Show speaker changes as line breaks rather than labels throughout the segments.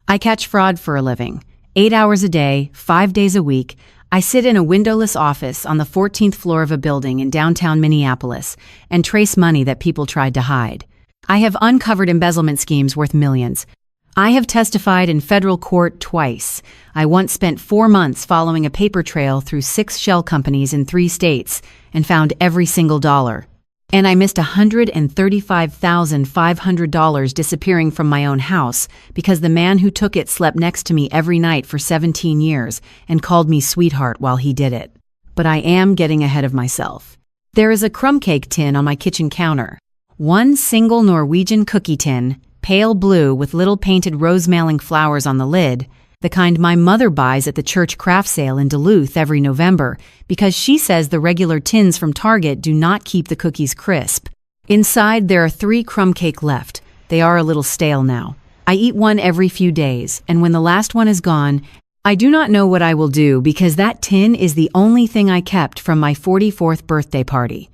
I catch fraud for a living. 8 hours a day, 5 days a week, I sit in a windowless office on the 14th floor of a building in downtown Minneapolis and trace money that people tried to hide. I have uncovered embezzlement schemes worth millions. I have testified in federal court twice. I once spent 4 months following a paper trail through 6 shell companies in 3 states and found every single dollar. And I missed $135,500 disappearing from my own house because the man who took it slept next to me every night for 17 years and called me sweetheart while he did it. But I am getting ahead of myself. There is a crumb cake tin on my kitchen counter. One single Norwegian cookie tin, pale blue with little painted rose-mailing flowers on the lid, the kind my mother buys at the church craft sale in Duluth every November because she says the regular tins from Target do not keep the cookies crisp. Inside, there are 3 crumb cake left. They are a little stale now. I eat one every few days, and when the last one is gone, I do not know what I will do because that tin is the only thing I kept from my 44th birthday party.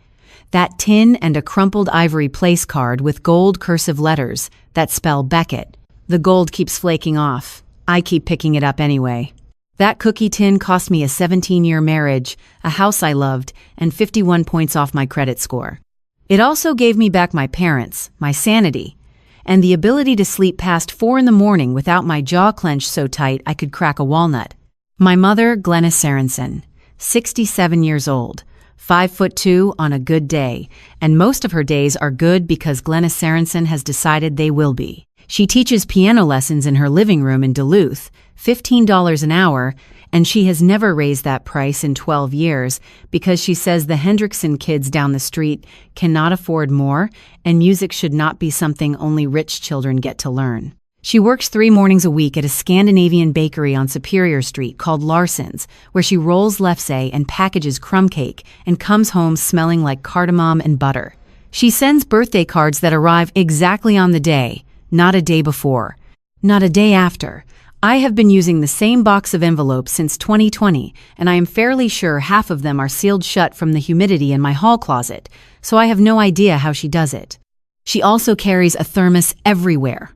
That tin and a crumpled ivory place card with gold cursive letters that spell Beckett. The gold keeps flaking off. I keep picking it up anyway. That cookie tin cost me a 17-year marriage, a house I loved, and 51 points off my credit score. It also gave me back my parents, my sanity, and the ability to sleep past 4 in the morning without my jaw clenched so tight I could crack a walnut. My mother, Glennis Sorensen, 67 years old, 5'2" on a good day, and most of her days are good because Glennis Sorensen has decided they will be. She teaches piano lessons in her living room in Duluth, $15 an hour, and she has never raised that price in 12 years because she says the Hendrickson kids down the street cannot afford more, and music should not be something only rich children get to learn. She works 3 mornings a week at a Scandinavian bakery on Superior Street called Larson's, where she rolls lefse and packages crumb cake and comes home smelling like cardamom and butter. She sends birthday cards that arrive exactly on the day, not a day before, not a day after. I have been using the same box of envelopes since 2020, and I am fairly sure half of them are sealed shut from the humidity in my hall closet, so I have no idea how she does it. She also carries a thermos everywhere,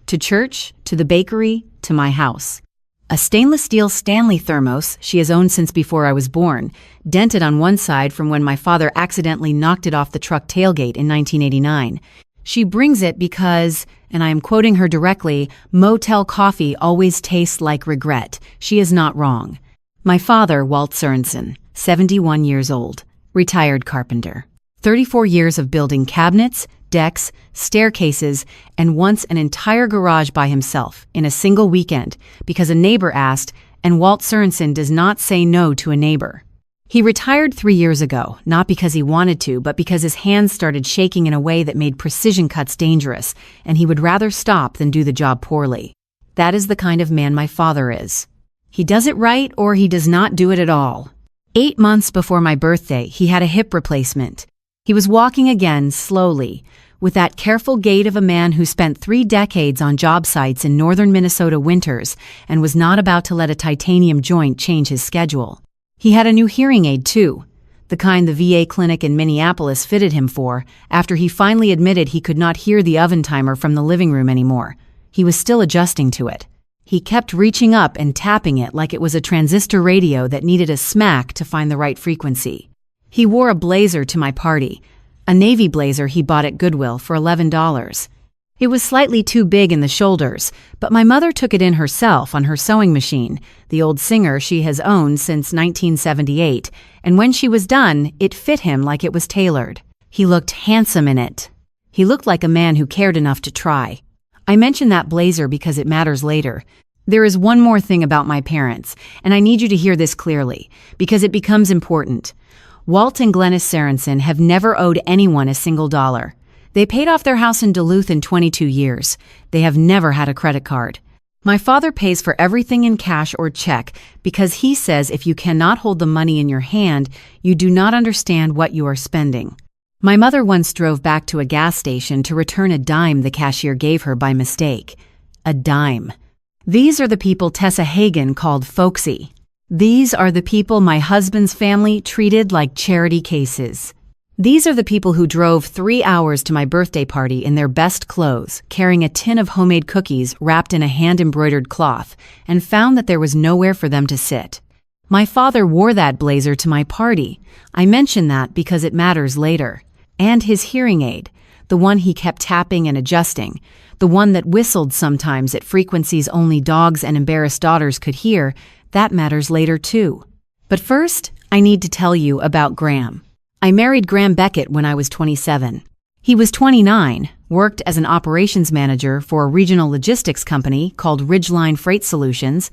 to church, to the bakery, to my house. A stainless steel Stanley thermos she has owned since before I was born, dented on one side from when my father accidentally knocked it off the truck tailgate in 1989. She brings it because, and I am quoting her directly, motel coffee always tastes like regret. She is not wrong. My father, Walt Sorensen, 71 years old, retired carpenter. 34 years of building cabinets, decks, staircases, and once an entire garage by himself in a single weekend because a neighbor asked, and Walt Sorensen does not say no to a neighbor. He retired 3 years ago, not because he wanted to, but because his hands started shaking in a way that made precision cuts dangerous, and he would rather stop than do the job poorly. That is the kind of man my father is. He does it right or he does not do it at all. 8 months before my birthday, he had a hip replacement. He was walking again, slowly, with that careful gait of a man who spent 3 decades on job sites in northern Minnesota winters and was not about to let a titanium joint change his schedule. He had a new hearing aid, too, the kind the VA clinic in Minneapolis fitted him for after he finally admitted he could not hear the oven timer from the living room anymore. He was still adjusting to it. He kept reaching up and tapping it like it was a transistor radio that needed a smack to find the right frequency. He wore a blazer to my party, a navy blazer he bought at Goodwill for $11. It was slightly too big in the shoulders, but my mother took it in herself on her sewing machine, the old Singer she has owned since 1978, and when she was done, it fit him like it was tailored. He looked handsome in it. He looked like a man who cared enough to try. I mention that blazer because it matters later. There is one more thing about my parents, and I need you to hear this clearly, because it becomes important. Walt and Glennis Sorensen have never owed anyone a single dollar. They paid off their house in Duluth in 22 years. They have never had a credit card. My father pays for everything in cash or check because he says if you cannot hold the money in your hand, you do not understand what you are spending. My mother once drove back to a gas station to return a dime the cashier gave her by mistake. A dime. These are the people Tessa Hagen called folksy. These are the people my husband's family treated like charity cases. These are the people who drove 3 hours to my birthday party in their best clothes, carrying a tin of homemade cookies wrapped in a hand-embroidered cloth, and found that there was nowhere for them to sit. My father wore that blazer to my party. I mention that because it matters later. And his hearing aid, the one he kept tapping and adjusting, the one that whistled sometimes at frequencies only dogs and embarrassed daughters could hear, that matters later too. But first, I need to tell you about Graham. I married Graham Beckett when I was 27. He was 29, worked as an operations manager for a regional logistics company called Ridgeline Freight Solutions,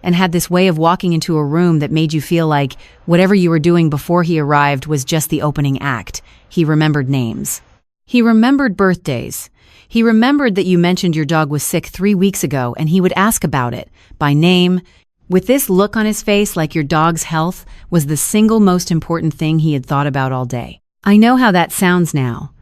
and had this way of walking into a room that made you feel like whatever you were doing before he arrived was just the opening act. He remembered names. He remembered birthdays. He remembered that you mentioned your dog was sick 3 weeks ago, and he would ask about it, by name, with this look on his face like your dog's health was the single most important thing he had thought about all day. I know how that sounds now.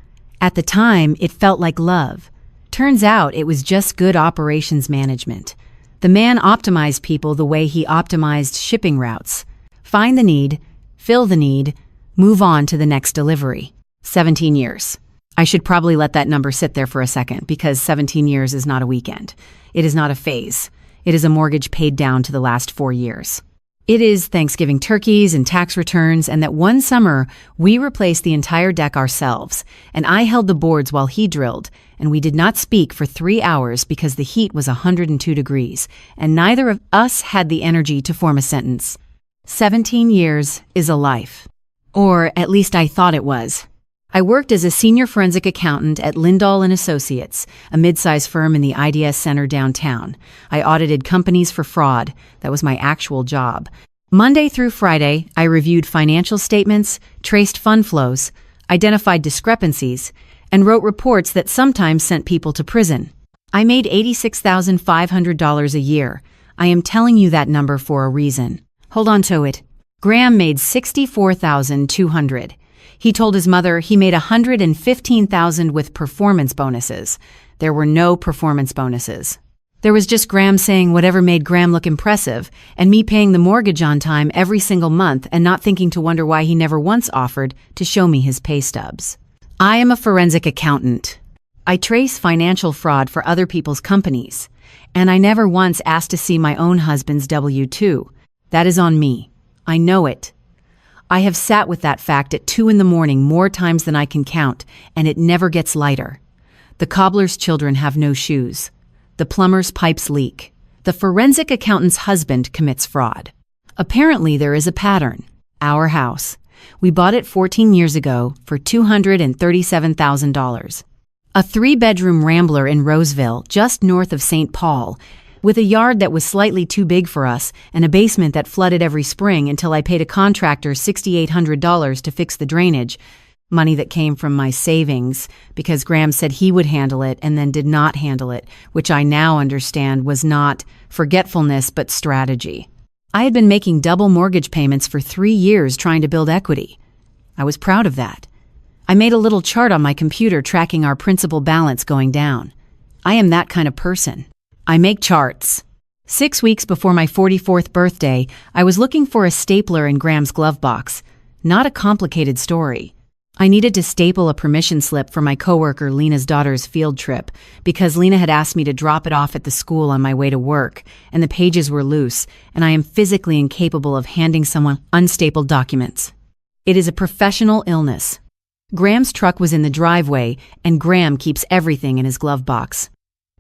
At the time, it felt like love. Turns out it was just good operations management. The man optimized people the way he optimized shipping routes. Find the need, fill the need, move on to the next delivery. 17 years. I should probably let that number sit there for a second because 17 years is not a weekend. It is not a phase. It is a mortgage paid down to the last 4 years. It is Thanksgiving turkeys and tax returns, and that one summer we replaced the entire deck ourselves, and I held the boards while he drilled, and we did not speak for 3 hours because the heat was 102 degrees, and neither of us had the energy to form a sentence. 17 years is a life. Or at least I thought it was. I worked as a senior forensic accountant at Lindahl & Associates, a mid-size firm in the IDS Center downtown. I audited companies for fraud. That was my actual job. Monday through Friday, I reviewed financial statements, traced fund flows, identified discrepancies, and wrote reports that sometimes sent people to prison. I made $86,500 a year. I am telling you that number for a reason. Hold on to it. Graham made $64,200. He told his mother he made $115,000 with performance bonuses. There were no performance bonuses. There was just Graham saying whatever made Graham look impressive, and me paying the mortgage on time every single month and not thinking to wonder why he never once offered to show me his pay stubs. I am a forensic accountant. I trace financial fraud for other people's companies, and I never once asked to see my own husband's W-2. That is on me. I know it. I have sat with that fact at 2 in the morning more times than I can count, and it never gets lighter. The cobbler's children have no shoes. The plumber's pipes leak. The forensic accountant's husband commits fraud. Apparently there is a pattern. Our house. We bought it 14 years ago for $237,000. A 3-bedroom rambler in Roseville, just north of St. Paul, with a yard that was slightly too big for us and a basement that flooded every spring until I paid a contractor $6,800 to fix the drainage, money that came from my savings because Graham said he would handle it and then did not handle it, which I now understand was not forgetfulness but strategy. I had been making double mortgage payments for 3 years trying to build equity. I was proud of that. I made a little chart on my computer tracking our principal balance going down. I am that kind of person. I make charts. 6 weeks before my 44th birthday, I was looking for a stapler in Graham's glove box. Not a complicated story. I needed to staple a permission slip for my coworker Lena's daughter's field trip because Lena had asked me to drop it off at the school on my way to work, and the pages were loose, and I am physically incapable of handing someone unstapled documents. It is a professional illness. Graham's truck was in the driveway, and Graham keeps everything in his glove box.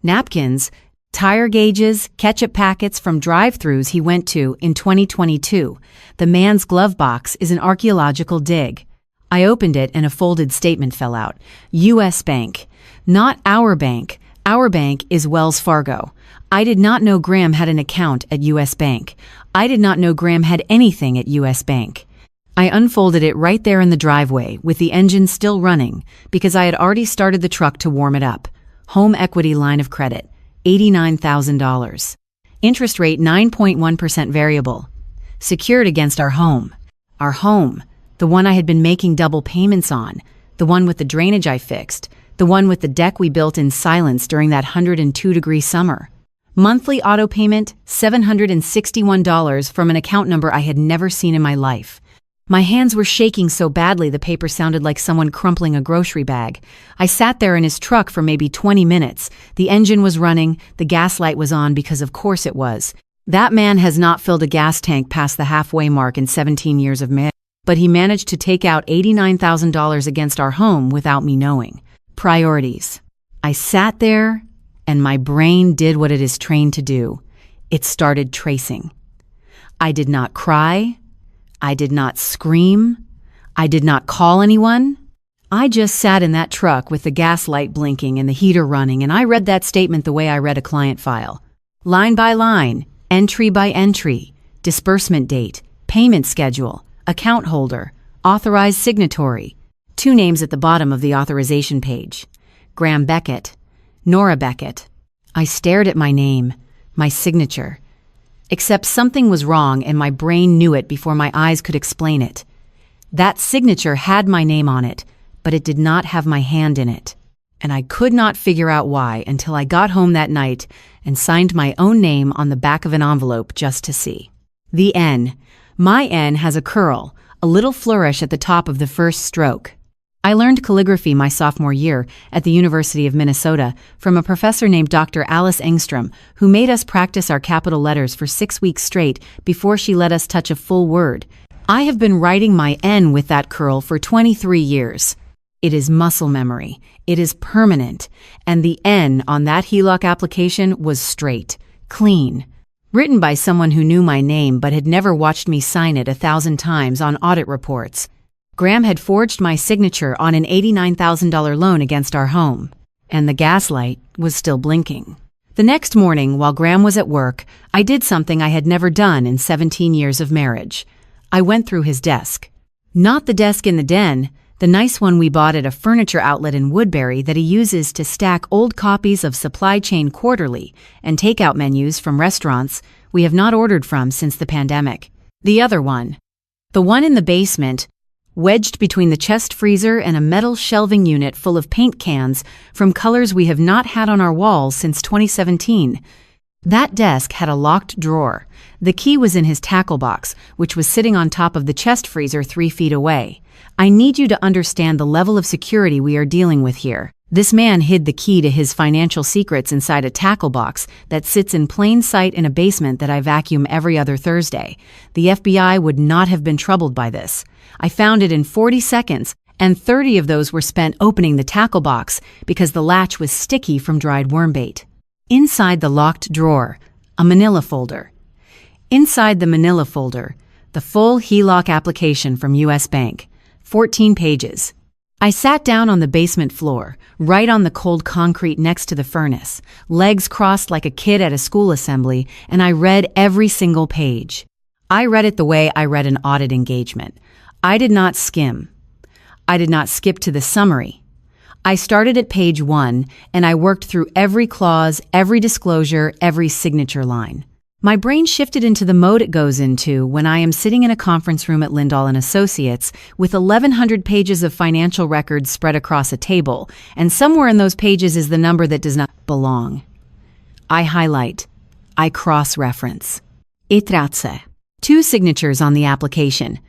Napkins, tire gauges, ketchup packets from drive-thrus he went to in 2022. The man's glove box is an archaeological dig. I opened it and a folded statement fell out. U.S. Bank. Not our bank. Our bank is Wells Fargo. I did not know Graham had an account at U.S. Bank. I did not know Graham had anything at U.S. Bank. I unfolded it right there in the driveway with the engine still running because I had already started the truck to warm it up. Home equity line of credit. $89,000. Interest rate 9.1% variable. Secured against our home. Our home. The one I had been making double payments on. The one with the drainage I fixed. The one with the deck we built in silence during that 102-degree summer. Monthly auto payment, $761 from an account number I had never seen in my life. My hands were shaking so badly the paper sounded like someone crumpling a grocery bag. I sat there in his truck for maybe 20 minutes. The engine was running, the gas light was on because of course it was. That man has not filled a gas tank past the halfway mark in 17 years of marriage, but he managed to take out $89,000 against our home without me knowing. Priorities. I sat there and my brain did what it is trained to do. It started tracing. I did not cry. I did not scream. I did not call anyone. I just sat in that truck with the gas light blinking and the heater running, and I read that statement the way I read a client file. Line by line, entry by entry, disbursement date, payment schedule, account holder, authorized signatory. 2 names at the bottom of the authorization page. Graham Beckett, Nora Beckett. I stared at my name, my signature. Except something was wrong and my brain knew it before my eyes could explain it. That signature had my name on it, but it did not have my hand in it. And I could not figure out why until I got home that night and signed my own name on the back of an envelope just to see. The N. My N has a curl, a little flourish at the top of the first stroke. I learned calligraphy my sophomore year at the University of Minnesota from a professor named Dr. Alice Engstrom, who made us practice our capital letters for 6 weeks straight before she let us touch a full word. I have been writing my N with that curl for 23 years. It is muscle memory. It is permanent. And the N on that HELOC application was straight, clean. Written by someone who knew my name but had never watched me sign it 1,000 times on audit reports. Graham had forged my signature on an $89,000 loan against our home, and the gas light was still blinking. The next morning, while Graham was at work, I did something I had never done in 17 years of marriage. I went through his desk. Not the desk in the den, the nice one we bought at a furniture outlet in Woodbury that he uses to stack old copies of Supply Chain Quarterly and takeout menus from restaurants we have not ordered from since the pandemic. The other one. The one in the basement, wedged between the chest freezer and a metal shelving unit full of paint cans from colors we have not had on our walls since 2017. That desk had a locked drawer. The key was in his tackle box, which was sitting on top of the chest freezer 3 feet away. I need you to understand the level of security we are dealing with here. This man hid the key to his financial secrets inside a tackle box that sits in plain sight in a basement that I vacuum every other Thursday. The FBI would not have been troubled by this. I found it in 40 seconds, and 30 of those were spent opening the tackle box because the latch was sticky from dried worm bait. Inside the locked drawer, a manila folder. Inside the manila folder, the full HELOC application from U.S. Bank, 14 pages. I sat down on the basement floor, right on the cold concrete next to the furnace, legs crossed like a kid at a school assembly, and I read every single page. I read it the way I read an audit engagement. I did not skim. I did not skip to the summary. I started at page 1, and I worked through every clause, every disclosure, every signature line. My brain shifted into the mode it goes into when I am sitting in a conference room at Lindahl & Associates with 1,100 pages of financial records spread across a table, and somewhere in those pages is the number that does not belong. I highlight. I cross-reference. Itrace. 2 signatures on the application.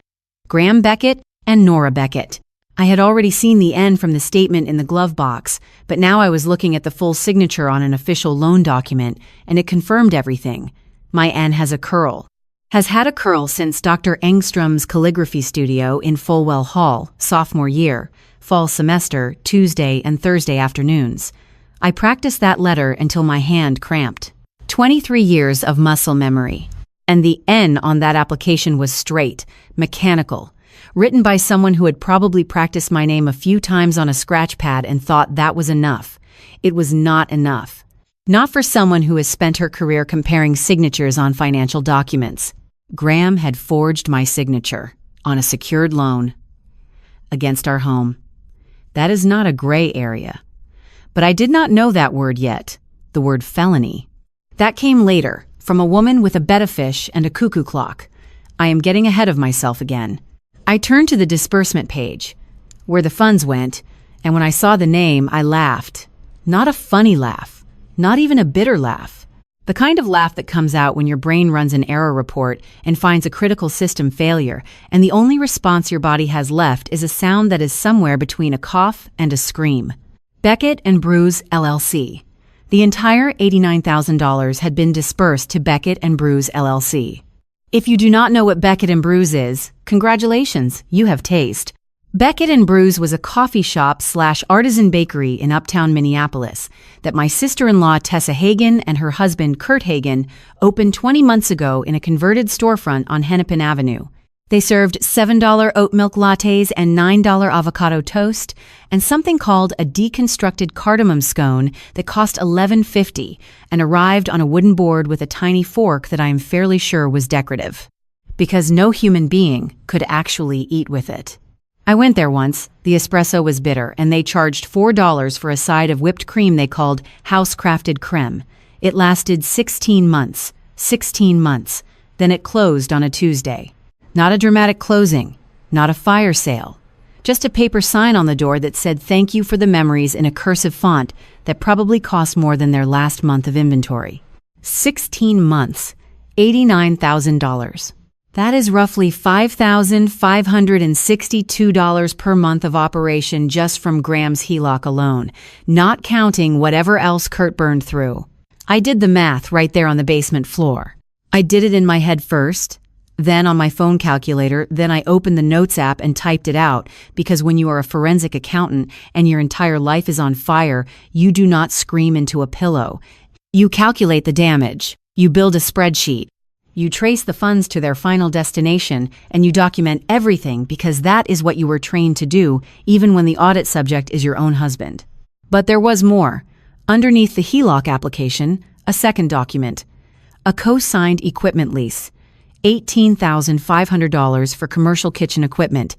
Graham Beckett and Nora Beckett. I had already seen the N from the statement in the glove box, but now I was looking at the full signature on an official loan document, and it confirmed everything. My N has a curl. Has had a curl since Dr. Engstrom's calligraphy studio in Fulwell Hall, sophomore year, fall semester, Tuesday and Thursday afternoons. I practiced that letter until my hand cramped. 23 years of muscle memory. And the N on that application was straight, mechanical, written by someone who had probably practiced my name a few times on a scratch pad and thought that was enough. It was not enough. Not for someone who has spent her career comparing signatures on financial documents. Graham had forged my signature on a secured loan against our home. That is not a gray area. But I did not know that word yet, the word felony. That came later, from a woman with a betta fish and a cuckoo clock. I am getting ahead of myself again. I turned to the disbursement page, where the funds went, and when I saw the name, I laughed. Not a funny laugh. Not even a bitter laugh. The kind of laugh that comes out when your brain runs an error report and finds a critical system failure, and the only response your body has left is a sound that is somewhere between a cough and a scream. Beckett and Bruce, LLC. The entire $89,000 had been dispersed to Beckett and Bruce, LLC. If you do not know what Beckett and Bruce is, congratulations, you have taste. Beckett and Bruce was a coffee shop/artisan bakery in uptown Minneapolis that my sister-in-law Tessa Hagen and her husband Kurt Hagen opened 20 months ago in a converted storefront on Hennepin Avenue. They served $7 oat milk lattes and $9 avocado toast, and something called a deconstructed cardamom scone that cost $11.50 and arrived on a wooden board with a tiny fork that I am fairly sure was decorative, because no human being could actually eat with it. I went there once. The espresso was bitter, and they charged $4 for a side of whipped cream they called house-crafted creme. It lasted 16 months. 16 months. Then it closed on a Tuesday. Not a dramatic closing. Not a fire sale. Just a paper sign on the door that said thank you for the memories in a cursive font that probably cost more than their last month of inventory. 16 months. $89,000. That is roughly $5,562 per month of operation just from Graham's HELOC alone, not counting whatever else Kurt burned through. I did the math right there on the basement floor. I did it in my head first, then on my phone calculator, then I opened the Notes app and typed it out, because when you are a forensic accountant and your entire life is on fire, you do not scream into a pillow. You calculate the damage. You build a spreadsheet. You trace the funds to their final destination, and you document everything because that is what you were trained to do, even when the audit subject is your own husband. But there was more. Underneath the HELOC application, a second document. A co-signed equipment lease. $18,500 for commercial kitchen equipment.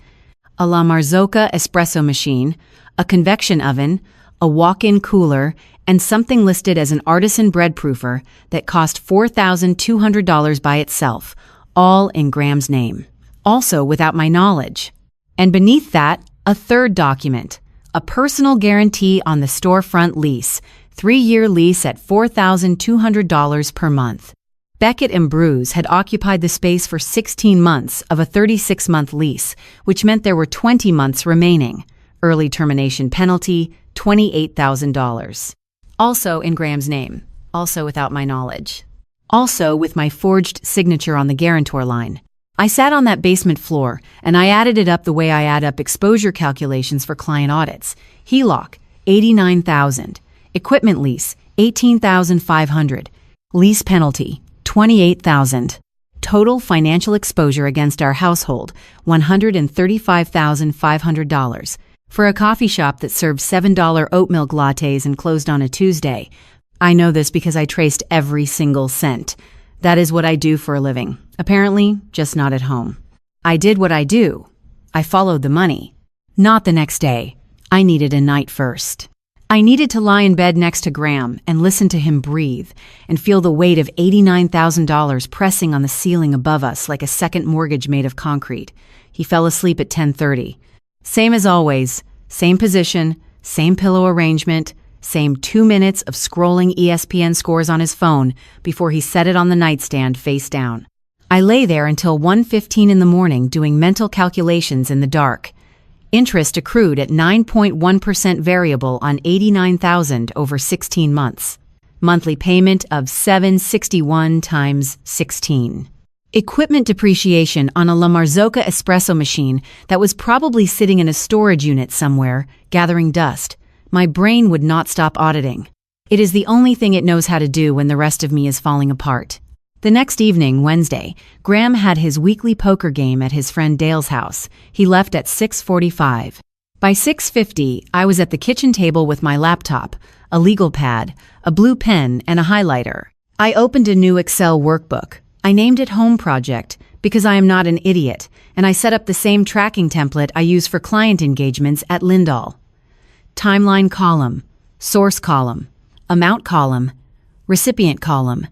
A La Marzocca espresso machine, a convection oven, a walk-in cooler, and something listed as an artisan bread proofer that cost $4,200 by itself, all in Graham's name. Also without my knowledge. And beneath that, a third document, a personal guarantee on the storefront lease, 3-year lease at $4,200 per month. Beckett and Bruce had occupied the space for 16 months of a 36-month lease, which meant there were 20 months remaining. Early termination penalty, $28,000. Also in Graham's name, also without my knowledge. Also with my forged signature on the guarantor line. I sat on that basement floor, and I added it up the way I add up exposure calculations for client audits. HELOC, $89,000. Equipment lease, $18,500. Lease penalty, $28,000. Total financial exposure against our household, $135,500. For a coffee shop that served $7 oat milk lattes and closed on a Tuesday. I know this because I traced every single cent. That is what I do for a living. Apparently, just not at home. I did what I do. I followed the money. Not the next day. I needed a night first. I needed to lie in bed next to Graham and listen to him breathe and feel the weight of $89,000 pressing on the ceiling above us like a second mortgage made of concrete. He fell asleep at 10:30. Same as always, same position, same pillow arrangement, same 2 minutes of scrolling ESPN scores on his phone before he set it on the nightstand face down. I lay there until 1:15 in the morning doing mental calculations in the dark. Interest accrued at 9.1% variable on $89,000 over 16 months. Monthly payment of $761 times 16. Equipment depreciation on a La Marzocca espresso machine that was probably sitting in a storage unit somewhere, gathering dust. My brain would not stop auditing. It is the only thing it knows how to do when the rest of me is falling apart. The next evening, Wednesday, Graham had his weekly poker game at his friend Dale's house. He left at 6:45. By 6:50, I was at the kitchen table with my laptop, a legal pad, a blue pen, and a highlighter. I opened a new Excel workbook. I named it Home Project because I am not an idiot, and I set up the same tracking template I use for client engagements at Lindahl. Timeline column, source column, amount column, recipient column,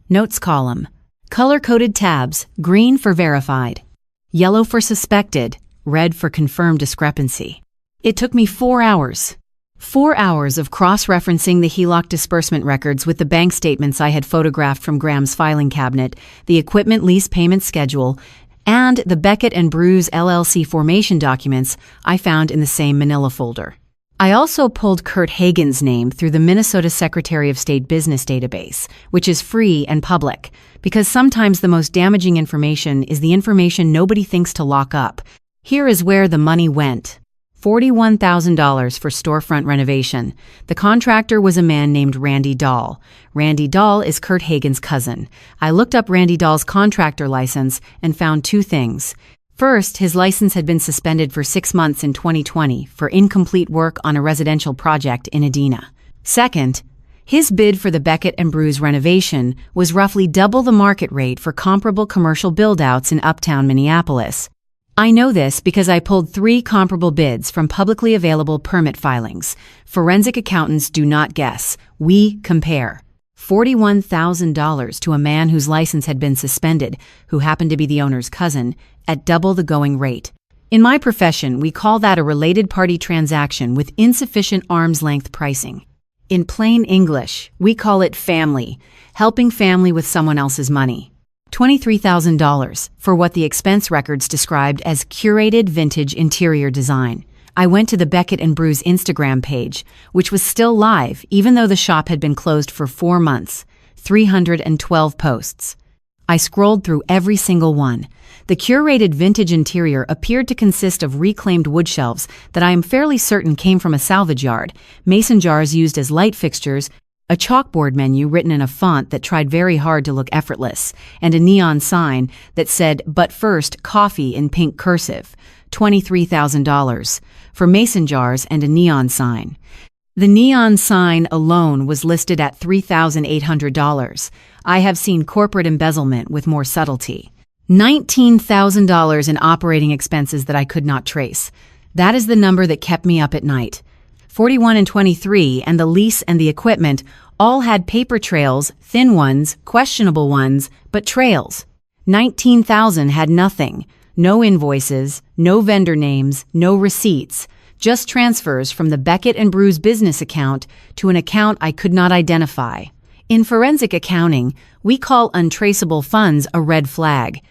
notes column, color-coded tabs, green for verified, yellow for suspected, red for confirmed discrepancy. It took me 4 hours. 4 hours of cross-referencing the HELOC disbursement records with the bank statements I had photographed from Graham's filing cabinet, the equipment lease payment schedule, and the Beckett and Bruce LLC formation documents I found in the same manila folder. I also pulled Kurt Hagen's name through the Minnesota Secretary of State Business Database, which is free and public, because sometimes the most damaging information is the information nobody thinks to lock up. Here is where the money went. $41,000 for storefront renovation. The contractor was a man named Randy Dahl. Randy Dahl is Kurt Hagen's cousin. I looked up Randy Dahl's contractor license and found two things. First, his license had been suspended for 6 months in 2020 for incomplete work on a residential project in Edina. Second, his bid for the Beckett and Bruce renovation was roughly double the market rate for comparable commercial build-outs in uptown Minneapolis. I know this because I pulled 3 comparable bids from publicly available permit filings. Forensic accountants do not guess. We compare. $41,000 to a man whose license had been suspended, who happened to be the owner's cousin, at double the going rate. In my profession, we call that a related party transaction with insufficient arm's length pricing. In plain English, we call it family, helping family with someone else's money. $23,000 for what the expense records described as curated vintage interior design. I went to the Beckett and Bruce Instagram page, which was still live even though the shop had been closed for 4 months, 312 posts. I scrolled through every single one. The curated vintage interior appeared to consist of reclaimed wood shelves that I am fairly certain came from a salvage yard, mason jars used as light fixtures, a chalkboard menu written in a font that tried very hard to look effortless, and a neon sign that said, "But first, coffee" in pink cursive. $23,000 for mason jars and a neon sign. The neon sign alone was listed at $3,800. I have seen corporate embezzlement with more subtlety. $19,000 in operating expenses that I could not trace. That is the number that kept me up at night. 41 and 23 and the lease and the equipment all had paper trails, thin ones, questionable ones, but trails. 19,000 had nothing. No invoices, no vendor names, no receipts, just transfers from the Beckett and Bruce business account to an account I could not identify. In forensic accounting, we call untraceable funds a red flag.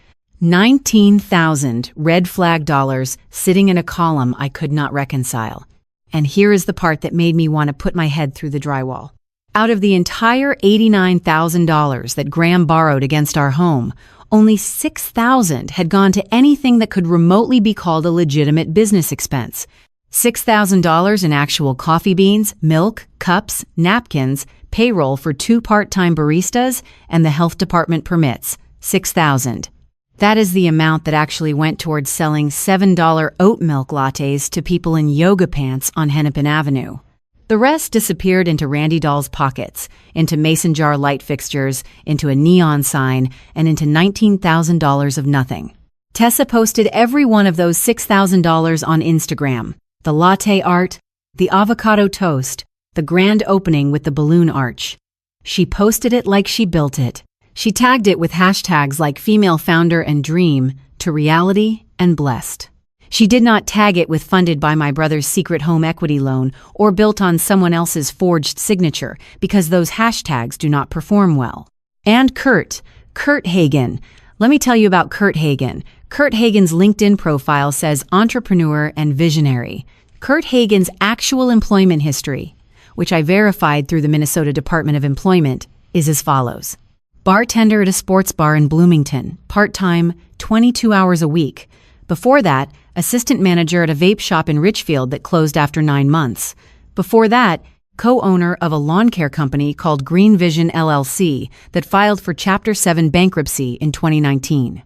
19,000 red flag dollars sitting in a column I could not reconcile. And here is the part that made me want to put my head through the drywall. Out of the entire $89,000 that Graham borrowed against our home, only $6,000 had gone to anything that could remotely be called a legitimate business expense. $6,000 in actual coffee beans, milk, cups, napkins, payroll for 2 part-time baristas, and the health department permits. $6,000. That is the amount that actually went towards selling $7 oat milk lattes to people in yoga pants on Hennepin Avenue. The rest disappeared into Randy Dahl's pockets, into mason jar light fixtures, into a neon sign, and into $19,000 of nothing. Tessa posted every one of those $6,000 on Instagram. The latte art, the avocado toast, the grand opening with the balloon arch. She posted it like she built it. She tagged it with hashtags like female founder and dream, to reality and blessed. She did not tag it with funded by my brother's secret home equity loan or built on someone else's forged signature because those hashtags do not perform well. And Kurt Hagen. Let me tell you about Kurt Hagen. Kurt Hagen's LinkedIn profile says entrepreneur and visionary. Kurt Hagen's actual employment history, which I verified through the Minnesota Department of Employment, is as follows. Bartender at a sports bar in Bloomington, part-time, 22 hours a week. Before that, assistant manager at a vape shop in Richfield that closed after 9 months. Before that, co-owner of a lawn care company called Green Vision LLC that filed for Chapter 7 bankruptcy in 2019.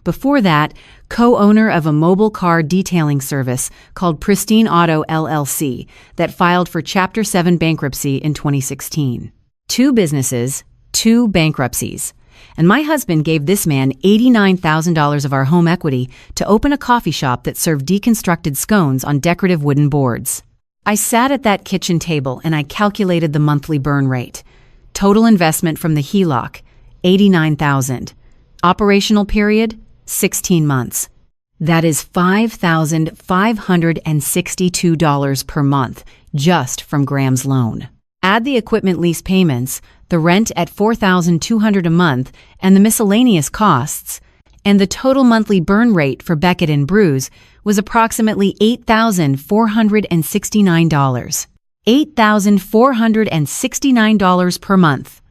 Before that, co-owner of a mobile car detailing service called Pristine Auto LLC that filed for Chapter 7 bankruptcy in 2016. 2 businesses, 2 bankruptcies. And my husband gave this man $89,000 of our home equity to open a coffee shop that served deconstructed scones on decorative wooden boards. I sat at that kitchen table and I calculated the monthly burn rate. Total investment from the HELOC, $89,000. Operational period, 16 months. That is $5,562 per month. just from Graham's loan. Add the equipment lease payments, the rent at $4,200 a month, and the miscellaneous costs, and the total monthly burn rate for Beckett and Bruce was approximately $8,469. $8,469 per month.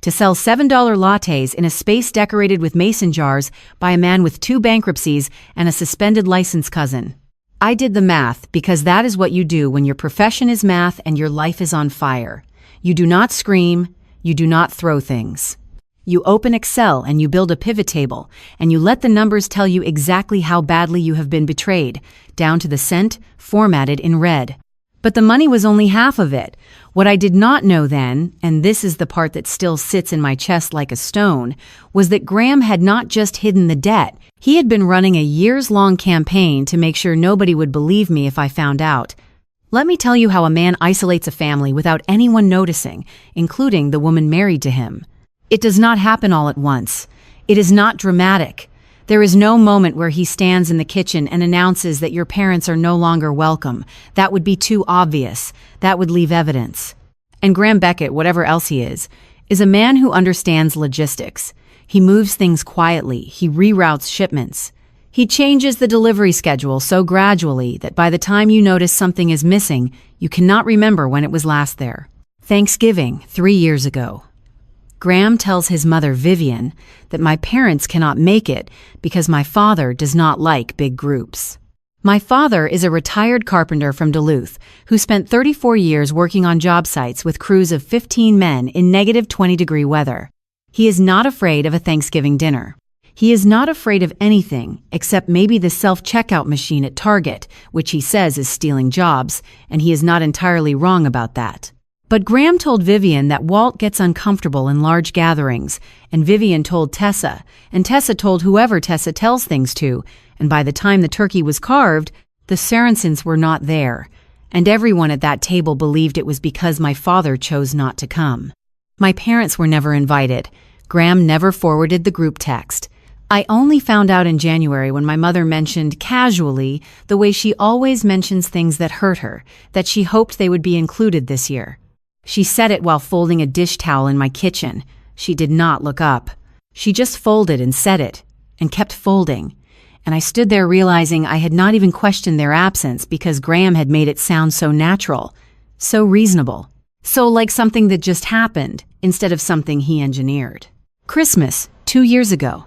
To sell $7 lattes in a space decorated with mason jars by a man with 2 bankruptcies and a suspended license cousin. I did the math because that is what you do when your profession is math and your life is on fire. You do not scream, you do not throw things. You open Excel and you build a pivot table, and you let the numbers tell you exactly how badly you have been betrayed, down to the cent, formatted in red. But the money was only half of it. What I did not know then, and this is the part that still sits in my chest like a stone, was that Graham had not just hidden the debt. He had been running a years-long campaign to make sure nobody would believe me if I found out. Let me tell you how a man isolates a family without anyone noticing, including the woman married to him. It does not happen all at once. It is not dramatic. There is no moment where he stands in the kitchen and announces that your parents are no longer welcome. That would be too obvious. That would leave evidence. And Graham Beckett, whatever else he is a man who understands logistics. He moves things quietly. He reroutes shipments. He changes the delivery schedule so gradually that by the time you notice something is missing, you cannot remember when it was last there. Thanksgiving, 3 years ago. Graham tells his mother, Vivian, that my parents cannot make it because my father does not like big groups. My father is a retired carpenter from Duluth who spent 34 years working on job sites with crews of 15 men in negative 20-degree weather. He is not afraid of a Thanksgiving dinner. He is not afraid of anything except maybe the self-checkout machine at Target, which he says is stealing jobs, and he is not entirely wrong about that. But Graham told Vivian that Walt gets uncomfortable in large gatherings, and Vivian told Tessa, and Tessa told whoever Tessa tells things to, and by the time the turkey was carved, the Sorensens were not there, and everyone at that table believed it was because my father chose not to come. My parents were never invited. Graham never forwarded the group text. I only found out in January when my mother mentioned casually the way she always mentions things that hurt her, that she hoped they would be included this year. She said it while folding a dish towel in my kitchen. She did not look up. She just folded and said it, and kept folding. And I stood there realizing I had not even questioned their absence because Graham had made it sound so natural, so reasonable, so like something that just happened instead of something he engineered. Christmas, 2 years ago.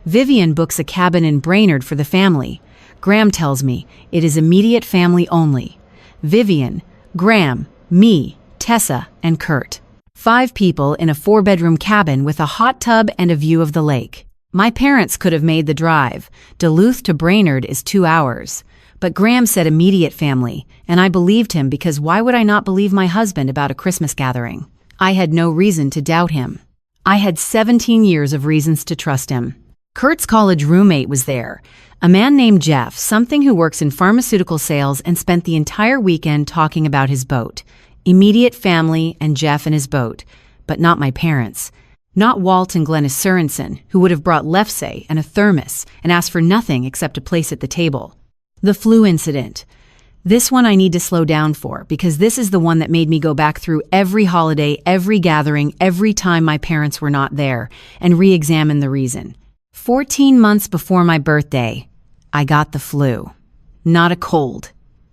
Vivian books a cabin in Brainerd for the family. Graham tells me it is immediate family only. Vivian, Graham, me, Tessa, and Kurt. 5 people in a 4-bedroom cabin with a hot tub and a view of the lake. My parents could have made the drive. Duluth to Brainerd is 2 hours. But Graham said immediate family, and I believed him because why would I not believe my husband about a Christmas gathering? I had no reason to doubt him. I had 17 years of reasons to trust him. Kurt's college roommate was there, a man named Jeff, something who works in pharmaceutical sales and spent the entire weekend talking about his boat. Immediate family and Jeff and his boat, but not my parents. Not Walt and Glennis Sorensen, who would have brought Lefse and a thermos and asked for nothing except a place at the table. The flu incident. This one I need to slow down for because this is the one that made me go back through every holiday, every gathering, every time my parents were not there, and re-examine the reason. 14 months before my birthday, I got the flu. Not a cold,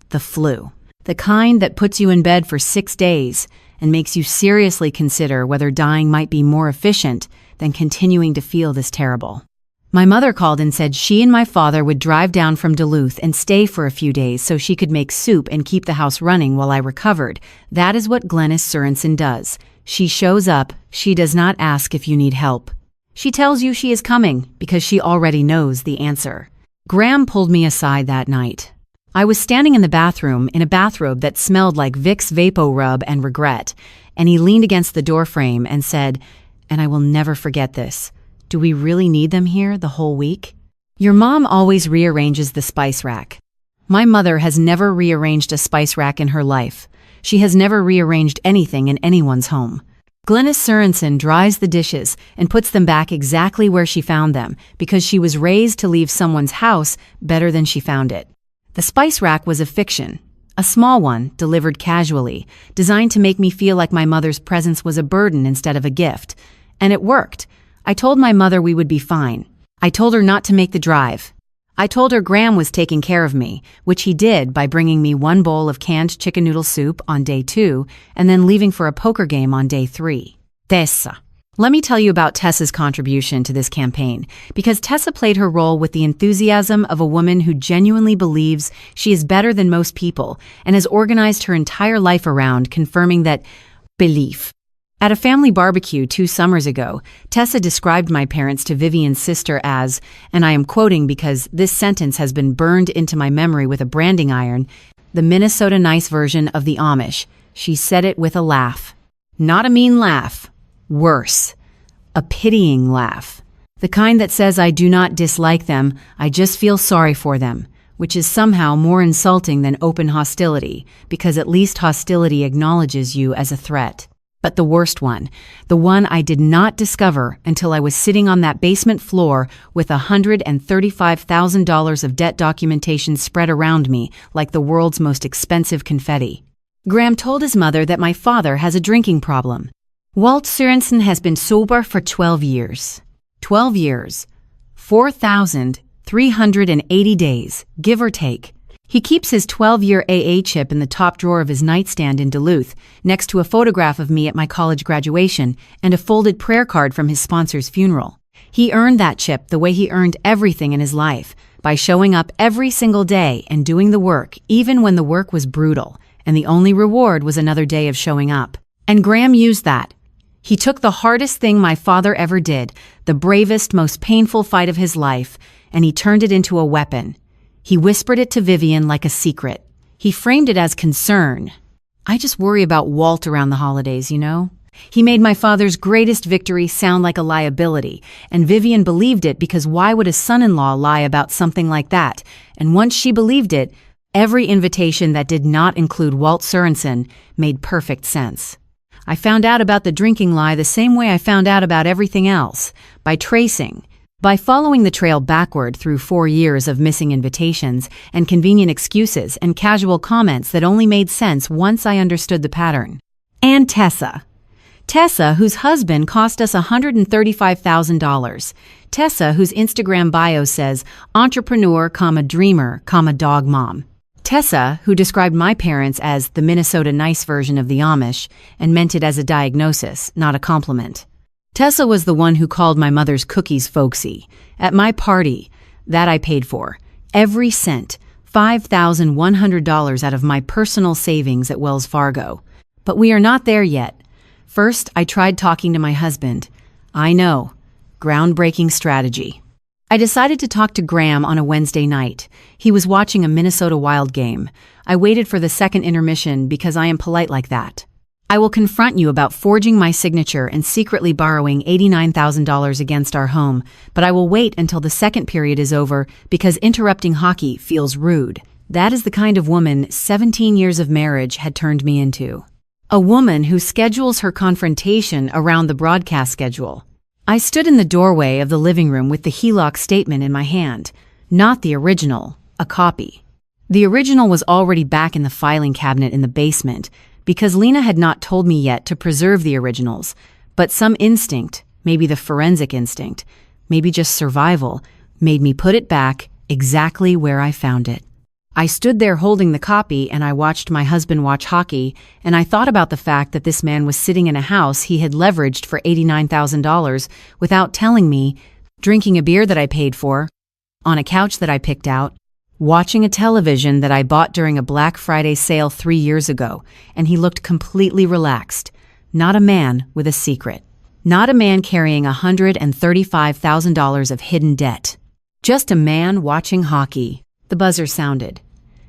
the flu. The kind that puts you in bed for 6 days and makes you seriously consider whether dying might be more efficient than continuing to feel this terrible. My mother called and said she and my father would drive down from Duluth and stay for a few days so she could make soup and keep the house running while I recovered. That is what Glennis Sorensen does. She shows up. She does not ask if you need help. She tells you she is coming because she already knows the answer. Graham pulled me aside that night. I was standing in the bathroom in a bathrobe that smelled like Vicks VapoRub and regret, and he leaned against the doorframe and said, and I will never forget this, do we really need them here the whole week? Your mom always rearranges the spice rack. My mother has never rearranged a spice rack in her life. She has never rearranged anything in anyone's home. Glennis Sorensen dries the dishes and puts them back exactly where she found them because she was raised to leave someone's house better than she found it. The spice rack was a fiction. A small one, delivered casually, designed to make me feel like my mother's presence was a burden instead of a gift. And it worked. I told my mother we would be fine. I told her not to make the drive. I told her Graham was taking care of me, which he did by bringing me one bowl of canned chicken noodle soup on day 2 and then leaving for a poker game on day 3. Tessa. Let me tell you about Tessa's contribution to this campaign, because Tessa played her role with the enthusiasm of a woman who genuinely believes she is better than most people and has organized her entire life around confirming that belief. At a family barbecue 2 summers ago, Tessa described my parents to Vivian's sister as, and I am quoting because this sentence has been burned into my memory with a branding iron, the Minnesota nice version of the Amish. She said it with a laugh. Not a mean laugh. Worse. A pitying laugh. The kind that says I do not dislike them, I just feel sorry for them, which is somehow more insulting than open hostility, because at least hostility acknowledges you as a threat. But the worst one, the one I did not discover until I was sitting on that basement floor with $135,000 of debt documentation spread around me like the world's most expensive confetti. Graham told his mother that my father has a drinking problem. Walt Sørensen has been sober for 12 years. 12 years. 4,380 days, give or take. He keeps his 12-year AA chip in the top drawer of his nightstand in Duluth, next to a photograph of me at my college graduation and a folded prayer card from his sponsor's funeral. He earned that chip the way he earned everything in his life, by showing up every single day and doing the work, even when the work was brutal, and the only reward was another day of showing up. And Graham used that. He took the hardest thing my father ever did, the bravest, most painful fight of his life, and he turned it into a weapon. He whispered it to Vivian like a secret. He framed it as concern. I just worry about Walt around the holidays, you know? He made my father's greatest victory sound like a liability, and Vivian believed it because why would a son-in-law lie about something like that? And once she believed it, every invitation that did not include Walt Sørensen made perfect sense. I found out about the drinking lie the same way I found out about everything else, by tracing. By following the trail backward through 4 years of missing invitations and convenient excuses and casual comments that only made sense once I understood the pattern. And Tessa. Tessa, whose husband cost us $135,000. Tessa, whose Instagram bio says, entrepreneur, dreamer, dog mom. Tessa, who described my parents as the Minnesota nice version of the Amish and meant it as a diagnosis, not a compliment. Tessa was the one who called my mother's cookies folksy. At my party, that I paid for. Every cent, $5,100 out of my personal savings at Wells Fargo. But we are not there yet. First, I tried talking to my husband. I know. Groundbreaking strategy. I decided to talk to Graham on a Wednesday night. He was watching a Minnesota Wild game. I waited for the second intermission because I am polite like that. I will confront you about forging my signature and secretly borrowing $89,000 against our home, but I will wait until the second period is over because interrupting hockey feels rude. That is the kind of woman 17 years of marriage had turned me into. A woman who schedules her confrontation around the broadcast schedule. I stood in the doorway of the living room with the HELOC statement in my hand. Not the original, a copy. The original was already back in the filing cabinet in the basement, because Lena had not told me yet to preserve the originals, but some instinct, maybe the forensic instinct, maybe just survival, made me put it back exactly where I found it. I stood there holding the copy and I watched my husband watch hockey, and I thought about the fact that this man was sitting in a house he had leveraged for $89,000 without telling me, drinking a beer that I paid for, on a couch that I picked out, watching a television that I bought during a Black Friday sale 3 years ago, and he looked completely relaxed. Not a man with a secret. Not a man carrying $135,000 of hidden debt. Just a man watching hockey. The buzzer sounded.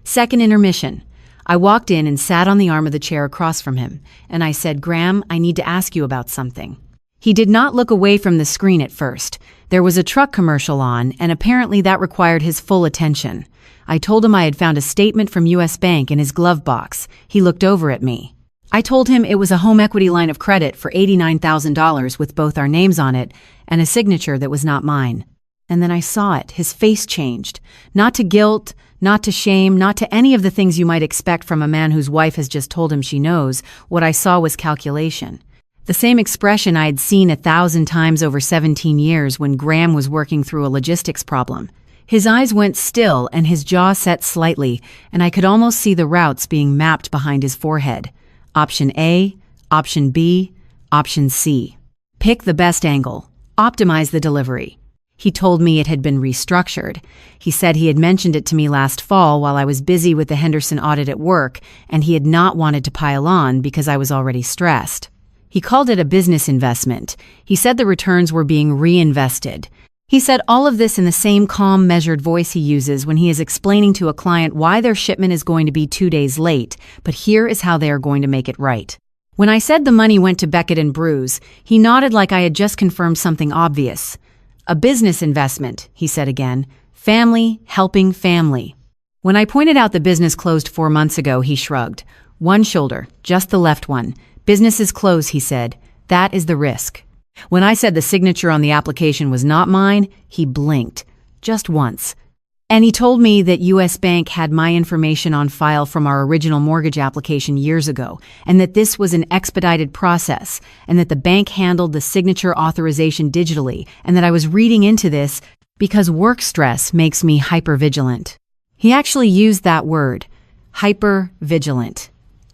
Second intermission. I walked in and sat on the arm of the chair across from him, and I said, Graham, I need to ask you about something. He did not look away from the screen at first. There was a truck commercial on, and apparently that required his full attention. I told him I had found a statement from U.S. Bank in his glove box. He looked over at me. I told him it was a home equity line of credit for $89,000 with both our names on it and a signature that was not mine. And then I saw it. His face changed. Not to guilt, not to shame, not to any of the things you might expect from a man whose wife has just told him she knows. What I saw was calculation. The same expression I had seen 1,000 times over 17 years when Graham was working through a logistics problem. His eyes went still and his jaw set slightly, and I could almost see the routes being mapped behind his forehead. Option A, Option B, Option C. Pick the best angle. Optimize the delivery. He told me it had been restructured. He said he had mentioned it to me last fall while I was busy with the Henderson audit at work, and he had not wanted to pile on because I was already stressed. He called it a business investment. He said the returns were being reinvested. He said all of this in the same calm, measured voice he uses when he is explaining to a client why their shipment is going to be 2 days late, but here is how they are going to make it right. When I said the money went to Beckett and Bruce, he nodded like I had just confirmed something obvious. A business investment, he said again. Family helping family. When I pointed out the business closed 4 months ago, he shrugged. One shoulder, just the left one. Businesses close, he said. That is the risk. When I said the signature on the application was not mine, he blinked. Just once. And he told me that U.S. Bank had my information on file from our original mortgage application years ago, and that this was an expedited process, and that the bank handled the signature authorization digitally, and that I was reading into this because work stress makes me hypervigilant. He actually used that word, hypervigilant,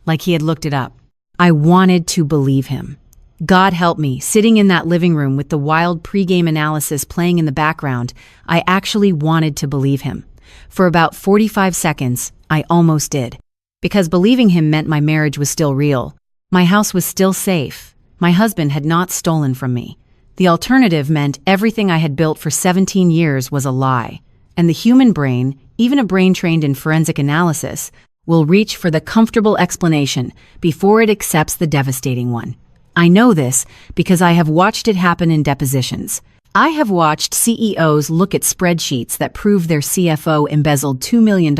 like he had looked it up. I wanted to believe him. God help me, sitting in that living room with the wild pregame analysis playing in the background, I actually wanted to believe him. For about 45 seconds, I almost did. Because believing him meant my marriage was still real. My house was still safe. My husband had not stolen from me. The alternative meant everything I had built for 17 years was a lie. And the human brain, even a brain trained in forensic analysis, will reach for the comfortable explanation before it accepts the devastating one. I know this because I have watched it happen in depositions. I have watched CEOs look at spreadsheets that prove their CFO embezzled $2 million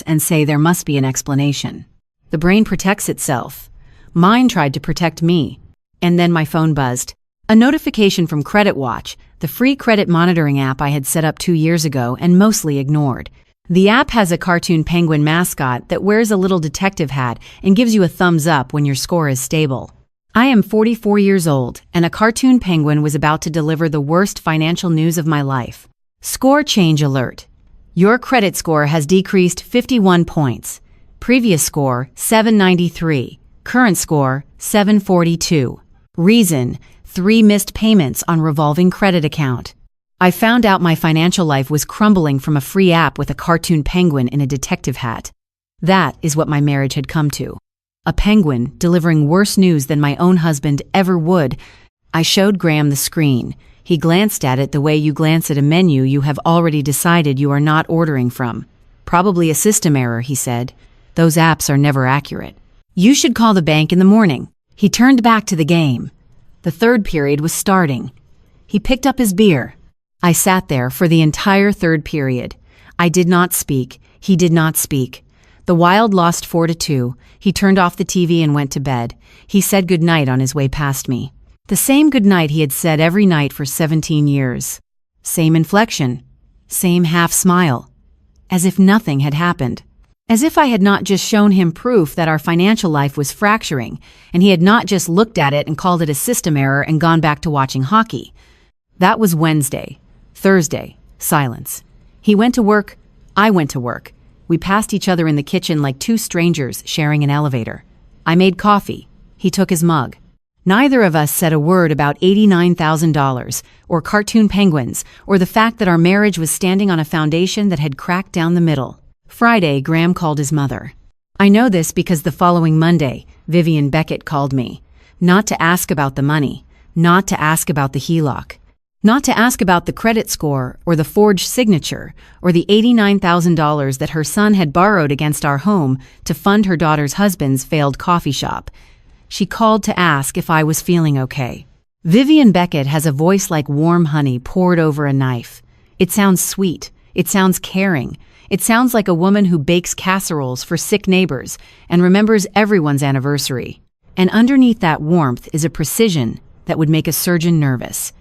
and say there must be an explanation. The brain protects itself. Mine tried to protect me. And then my phone buzzed. A notification from Credit Watch, the free credit monitoring app I had set up 2 years ago and mostly ignored. The app has a cartoon penguin mascot that wears a little detective hat and gives you a thumbs up when your score is stable. I am 44 years old, and a cartoon penguin was about to deliver the worst financial news of my life. Score change alert. Your credit score has decreased 51 points. Previous score, 793. Current score, 742. Reason, 3 missed payments on revolving credit account. I found out my financial life was crumbling from a free app with a cartoon penguin in a detective hat. That is what my marriage had come to. A penguin delivering worse news than my own husband ever would. I showed Graham the screen. He glanced at it the way you glance at a menu you have already decided you are not ordering from. Probably a system error, he said. Those apps are never accurate. You should call the bank in the morning. He turned back to the game. The third period was starting. He picked up his beer. I sat there for the entire third period. I did not speak. He did not speak. The Wild lost 4-2. He turned off the TV and went to bed. He said goodnight on his way past me. The same goodnight he had said every night for 17 years. Same inflection. Same half smile. As if nothing had happened. As if I had not just shown him proof that our financial life was fracturing, and he had not just looked at it and called it a system error and gone back to watching hockey. That was Wednesday. Thursday. Silence. He went to work. I went to work. We passed each other in the kitchen like two strangers sharing an elevator. I made coffee. He took his mug. Neither of us said a word about $89,000, or cartoon penguins, or the fact that our marriage was standing on a foundation that had cracked down the middle. Friday, Graham called his mother. I know this because the following Monday, Vivian Beckett called me. Not to ask about the money. Not to ask about the HELOC. Not to ask about the credit score or the forged signature or the $89,000 that her son had borrowed against our home to fund her daughter's husband's failed coffee shop. She called to ask if I was feeling okay. Vivian Beckett has a voice like warm honey poured over a knife. It sounds sweet. It sounds caring. It sounds like a woman who bakes casseroles for sick neighbors and remembers everyone's anniversary. And underneath that warmth is a precision that would make a surgeon nervous.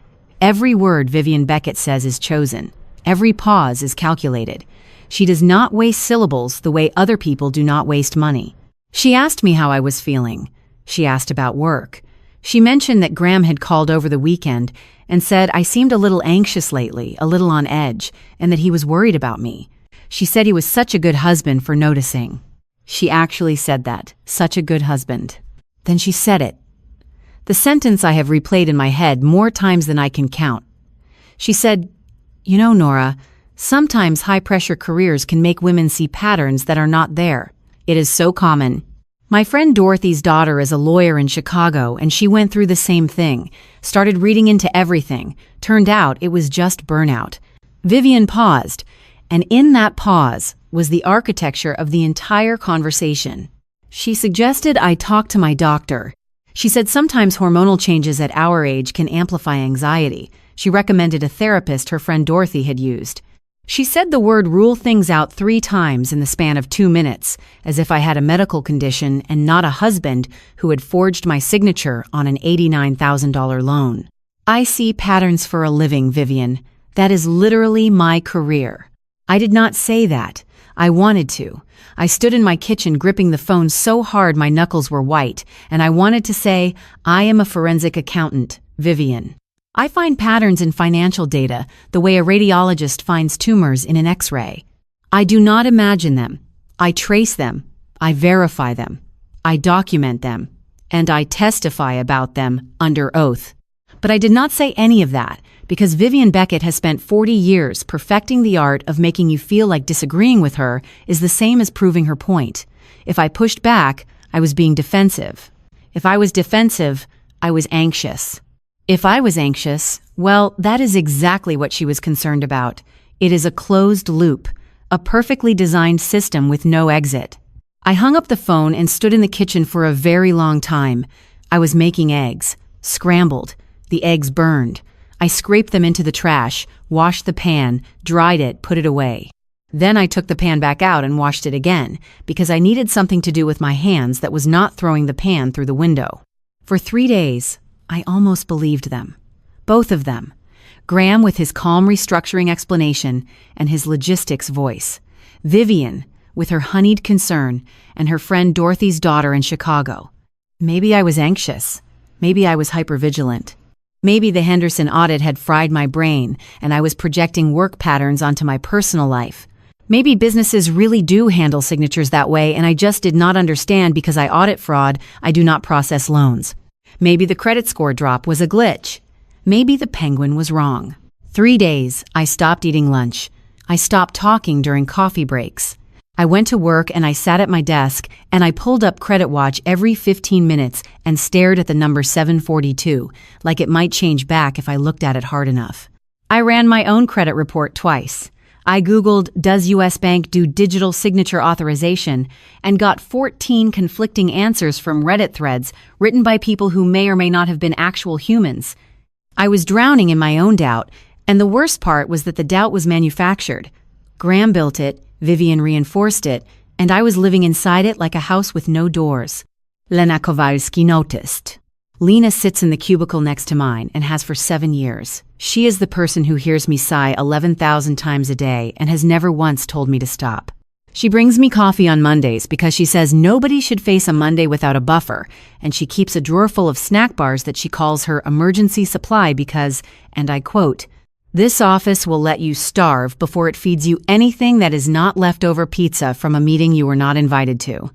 Every word Vivian Beckett says is chosen. Every pause is calculated. She does not waste syllables the way other people do not waste money. She asked me how I was feeling. She asked about work. She mentioned that Graham had called over the weekend and said I seemed a little anxious lately, a little on edge, and that he was worried about me. She said he was such a good husband for noticing. She actually said that, such a good husband. Then she said it. The sentence I have replayed in my head more times than I can count. She said, "You know, Nora, sometimes high-pressure careers can make women see patterns that are not there. It is so common. My friend Dorothy's daughter is a lawyer in Chicago, and she went through the same thing, started reading into everything. Turned out it was just burnout." Vivian paused, and in that pause was the architecture of the entire conversation. She suggested I talk to my doctor. She said sometimes hormonal changes at our age can amplify anxiety. She recommended a therapist her friend Dorothy had used. She said the word rule things out 3 times in the span of 2 minutes, as if I had a medical condition and not a husband who had forged my signature on an $89,000 loan. I see patterns for a living, Vivian. That is literally my career. I did not say that. I wanted to. I stood in my kitchen gripping the phone so hard my knuckles were white, and I wanted to say, I am a forensic accountant, Vivian. I find patterns in financial data the way a radiologist finds tumors in an X-ray. I do not imagine them. I trace them. I verify them. I document them. And I testify about them under oath. But I did not say any of that because Vivian Beckett has spent 40 years perfecting the art of making you feel like disagreeing with her is the same as proving her point. If I pushed back, I was being defensive. If I was defensive, I was anxious. If I was anxious, well, that is exactly what she was concerned about. It is a closed loop, a perfectly designed system with no exit. I hung up the phone and stood in the kitchen for a very long time. I was making eggs, scrambled. The eggs burned. I scraped them into the trash, washed the pan, dried it, put it away. Then I took the pan back out and washed it again, because I needed something to do with my hands that was not throwing the pan through the window. For 3 days, I almost believed them. Both of them. Graham with his calm restructuring explanation and his logistics voice. Vivian with her honeyed concern and her friend Dorothy's daughter in Chicago. Maybe I was anxious. Maybe I was hypervigilant. Maybe the Henderson audit had fried my brain and I was projecting work patterns onto my personal life. Maybe businesses really do handle signatures that way and I just did not understand because I audit fraud, I do not process loans. Maybe the credit score drop was a glitch. Maybe the penguin was wrong. 3 days, I stopped eating lunch. I stopped talking during coffee breaks. I went to work and I sat at my desk and I pulled up Credit Watch every 15 minutes and stared at the number 742, like it might change back if I looked at it hard enough. I ran my own credit report twice. I Googled, does U.S. Bank do digital signature authorization, and got 14 conflicting answers from Reddit threads written by people who may or may not have been actual humans. I was drowning in my own doubt, and the worst part was that the doubt was manufactured. Graham built it, Vivian reinforced it, and I was living inside it like a house with no doors. Lena Kowalski noticed. Lena sits in the cubicle next to mine and has for 7 years. She is the person who hears me sigh 11,000 times a day and has never once told me to stop. She brings me coffee on Mondays because she says nobody should face a Monday without a buffer, and she keeps a drawer full of snack bars that she calls her emergency supply because, and I quote, "This office will let you starve before it feeds you anything that is not leftover pizza from a meeting you were not invited to."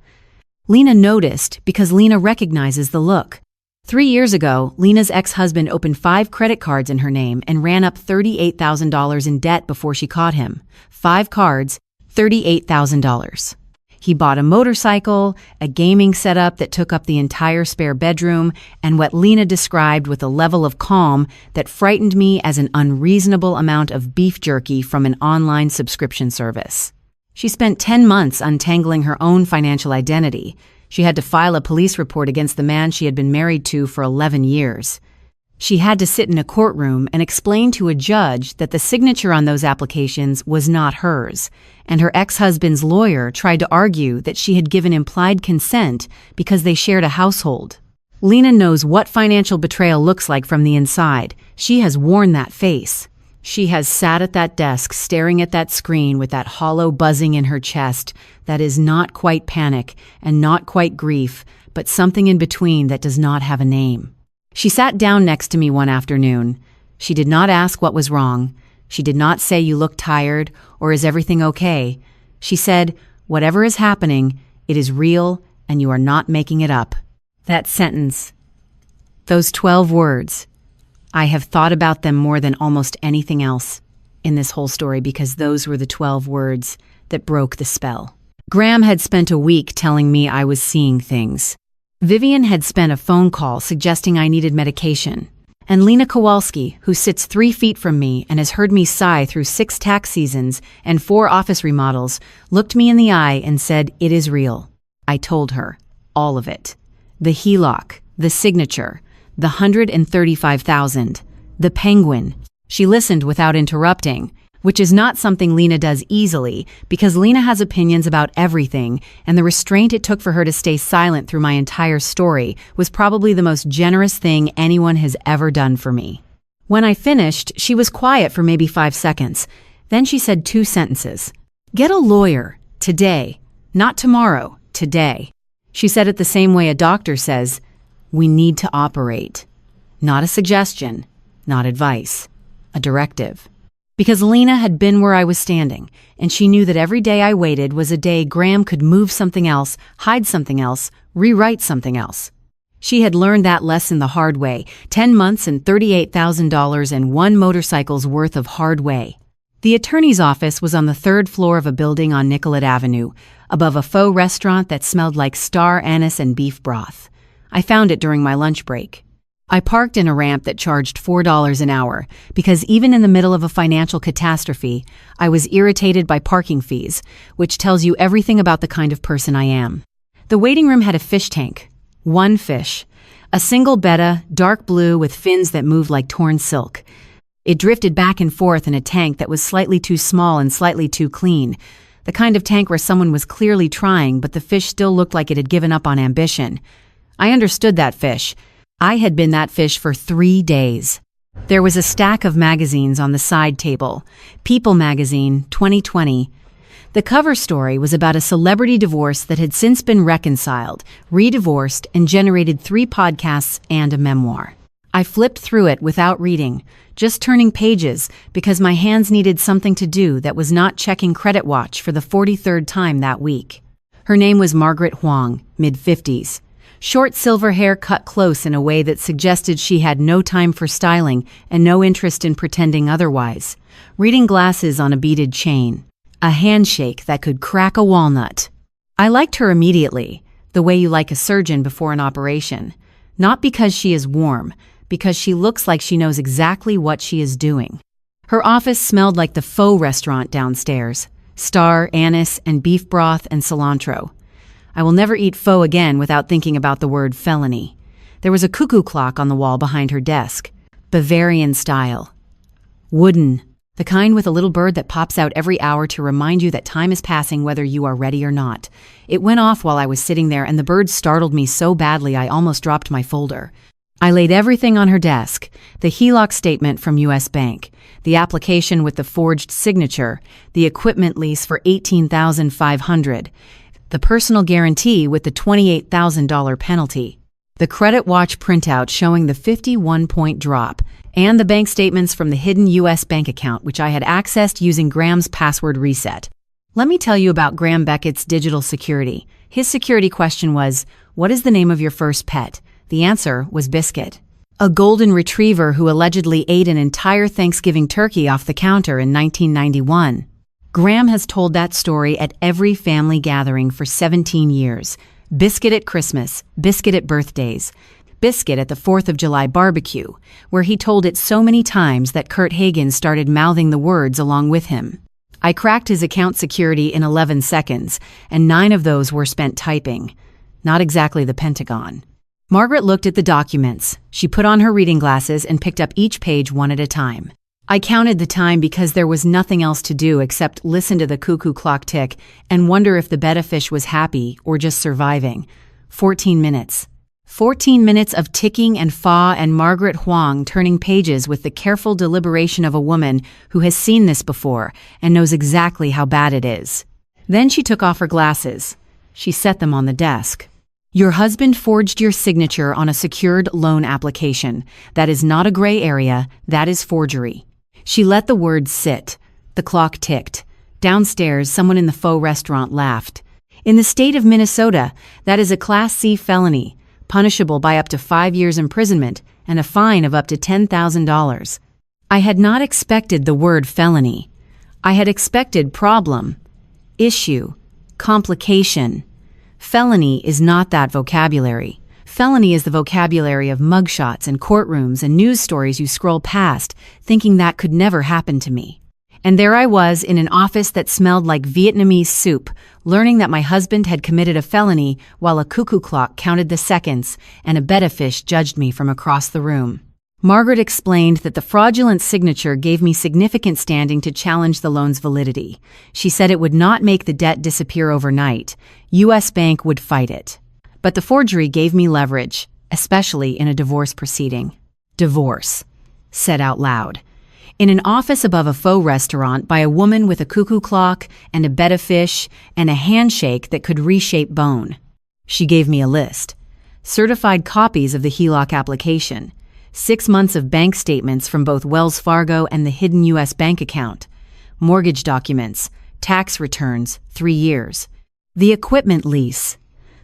Lena noticed because Lena recognizes the look. 3 years ago, Lena's ex-husband opened 5 credit cards in her name and ran up $38,000 in debt before she caught him. 5 cards, $38,000. He bought a motorcycle, a gaming setup that took up the entire spare bedroom, and what Lena described with a level of calm that frightened me as an unreasonable amount of beef jerky from an online subscription service. She spent 10 months untangling her own financial identity. She had to file a police report against the man she had been married to for 11 years. She had to sit in a courtroom and explain to a judge that the signature on those applications was not hers, and her ex-husband's lawyer tried to argue that she had given implied consent because they shared a household. Lena knows what financial betrayal looks like from the inside. She has worn that face. She has sat at that desk staring at that screen with that hollow buzzing in her chest that is not quite panic and not quite grief, but something in between that does not have a name. She sat down next to me one afternoon. She did not ask what was wrong. She did not say you look tired or is everything okay. She said, whatever is happening, it is real and you are not making it up. That sentence, those 12 words, I have thought about them more than almost anything else in this whole story because those were the 12 words that broke the spell. Graham had spent a week telling me I was seeing things. Vivian had spent a phone call suggesting I needed medication. And Lena Kowalski, who sits 3 feet from me and has heard me sigh through 6 tax seasons and 4 office remodels, looked me in the eye and said, it is real. I told her, all of it. The HELOC, the signature, the $135,000, the penguin. She listened without interrupting, which is not something Lena does easily because Lena has opinions about everything, and the restraint it took for her to stay silent through my entire story was probably the most generous thing anyone has ever done for me. When I finished, she was quiet for maybe 5 seconds. Then she said 2 sentences. Get a lawyer, today. Not tomorrow, today. She said it the same way a doctor says, we need to operate. Not a suggestion, not advice, a directive. Because Lena had been where I was standing, and she knew that every day I waited was a day Graham could move something else, hide something else, rewrite something else. She had learned that lesson the hard way, 10 months and $38,000 and 1 motorcycle's worth of hard way. The attorney's office was on the 3rd floor of a building on Nicollet Avenue, above a faux restaurant that smelled like star anise and beef broth. I found it during my lunch break. I parked in a ramp that charged $4 an hour because even in the middle of a financial catastrophe, I was irritated by parking fees, which tells you everything about the kind of person I am. The waiting room had a fish tank. 1 fish. A single betta, dark blue with fins that moved like torn silk. It drifted back and forth in a tank that was slightly too small and slightly too clean. The kind of tank where someone was clearly trying, but the fish still looked like it had given up on ambition. I understood that fish. I had been that fish for 3 days. There was a stack of magazines on the side table. People magazine, 2020. The cover story was about a celebrity divorce that had since been reconciled, re-divorced, and generated 3 podcasts and a memoir. I flipped through it without reading, just turning pages because my hands needed something to do that was not checking Credit Watch for the 43rd time that week. Her name was Margaret Huang, mid-50s. Short silver hair cut close in a way that suggested she had no time for styling and no interest in pretending otherwise. Reading glasses on a beaded chain. A handshake that could crack a walnut. I liked her immediately, the way you like a surgeon before an operation. Not because she is warm, because she looks like she knows exactly what she is doing. Her office smelled like the faux restaurant downstairs. Star, anise, and beef broth and cilantro. I will never eat pho again without thinking about the word felony. There was a cuckoo clock on the wall behind her desk. Bavarian style. Wooden. The kind with a little bird that pops out every hour to remind you that time is passing whether you are ready or not. It went off while I was sitting there and the bird startled me so badly I almost dropped my folder. I laid everything on her desk. The HELOC statement from U.S. Bank, the application with the forged signature, the equipment lease for $18,500, the personal guarantee with the $28,000 penalty, the credit watch printout showing the 51-point drop, and the bank statements from the hidden U.S. bank account which I had accessed using Graham's password reset. Let me tell you about Graham Beckett's digital security. His security question was, "What is the name of your first pet?" The answer was Biscuit, a golden retriever who allegedly ate an entire Thanksgiving turkey off the counter in 1991. Graham has told that story at every family gathering for 17 years. Biscuit at Christmas, Biscuit at birthdays, Biscuit at the 4th of July barbecue, where he told it so many times that Kurt Hagen started mouthing the words along with him. I cracked his account security in 11 seconds, and 9 of those were spent typing. Not exactly the Pentagon. Margaret looked at the documents. She put on her reading glasses and picked up each page one at a time. I counted the time because there was nothing else to do except listen to the cuckoo clock tick and wonder if the betta fish was happy or just surviving. 14 minutes. 14 minutes of ticking and fa and Margaret Huang turning pages with the careful deliberation of a woman who has seen this before and knows exactly how bad it is. Then she took off her glasses. She set them on the desk. Your husband forged your signature on a secured loan application. That is not a gray area, that is forgery. She let the words sit. The clock ticked. Downstairs, someone in the faux restaurant laughed. In the state of Minnesota, that is a Class C felony, punishable by up to 5 years imprisonment and a fine of up to $10,000. I had not expected the word felony. I had expected problem, issue, complication. Felony is not that vocabulary. Felony is the vocabulary of mugshots and courtrooms and news stories you scroll past, thinking that could never happen to me. And there I was in an office that smelled like Vietnamese soup, learning that my husband had committed a felony while a cuckoo clock counted the seconds and a betta-fish judged me from across the room. Margaret explained that the fraudulent signature gave me significant standing to challenge the loan's validity. She said it would not make the debt disappear overnight. U.S. Bank would fight it. But the forgery gave me leverage, especially in a divorce proceeding. Divorce. Said out loud. In an office above a faux restaurant by a woman with a cuckoo clock and a betta-fish and a handshake that could reshape bone. She gave me a list. Certified copies of the HELOC application. 6 months of bank statements from both Wells Fargo and the hidden U.S. bank account. Mortgage documents. Tax returns, 3 years. The equipment lease.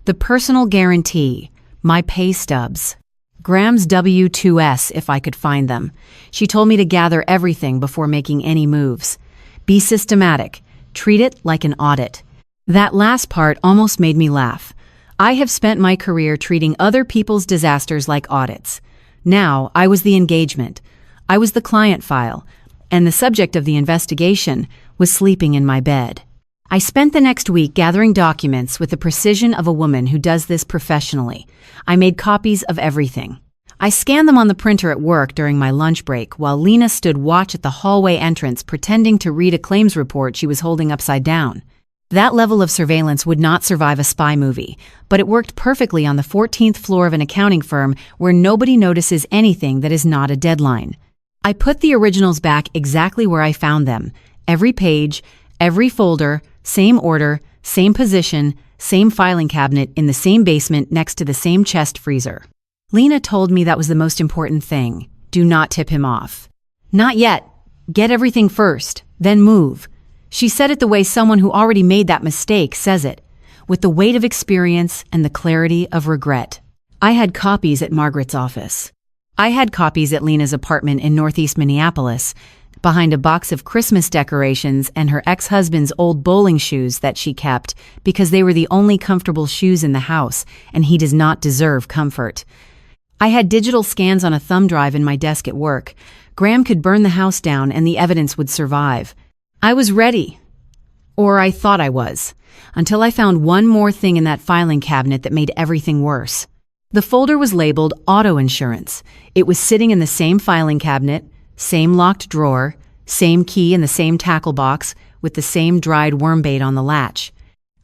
The personal guarantee. My pay stubs. Graham's W-2s if I could find them. She told me to gather everything before making any moves. Be systematic. Treat it like an audit. That last part almost made me laugh. I have spent my career treating other people's disasters like audits. Now, I was the engagement. I was the client file. And the subject of the investigation was sleeping in my bed. I spent the next week gathering documents with the precision of a woman who does this professionally. I made copies of everything. I scanned them on the printer at work during my lunch break while Lena stood watch at the hallway entrance pretending to read a claims report she was holding upside down. That level of surveillance would not survive a spy movie, but it worked perfectly on the 14th floor of an accounting firm where nobody notices anything that is not a deadline. I put the originals back exactly where I found them. Every page, every folder, same order, same position, same filing cabinet in the same basement next to the same chest freezer. Lena told me that was the most important thing. Do not tip him off. Not yet. Get everything first, then move. She said it the way someone who already made that mistake says it, with the weight of experience and the clarity of regret. I had copies at Margaret's office. I had copies at Lena's apartment in Northeast Minneapolis, behind a box of Christmas decorations and her ex-husband's old bowling shoes that she kept because they were the only comfortable shoes in the house and he does not deserve comfort. I had digital scans on a thumb drive in my desk at work. Graham could burn the house down and the evidence would survive. I was ready. Or I thought I was, until I found one more thing in that filing cabinet that made everything worse. The folder was labeled auto insurance. It was sitting in the same filing cabinet, same locked drawer, same key in the same tackle box, with the same dried worm bait on the latch.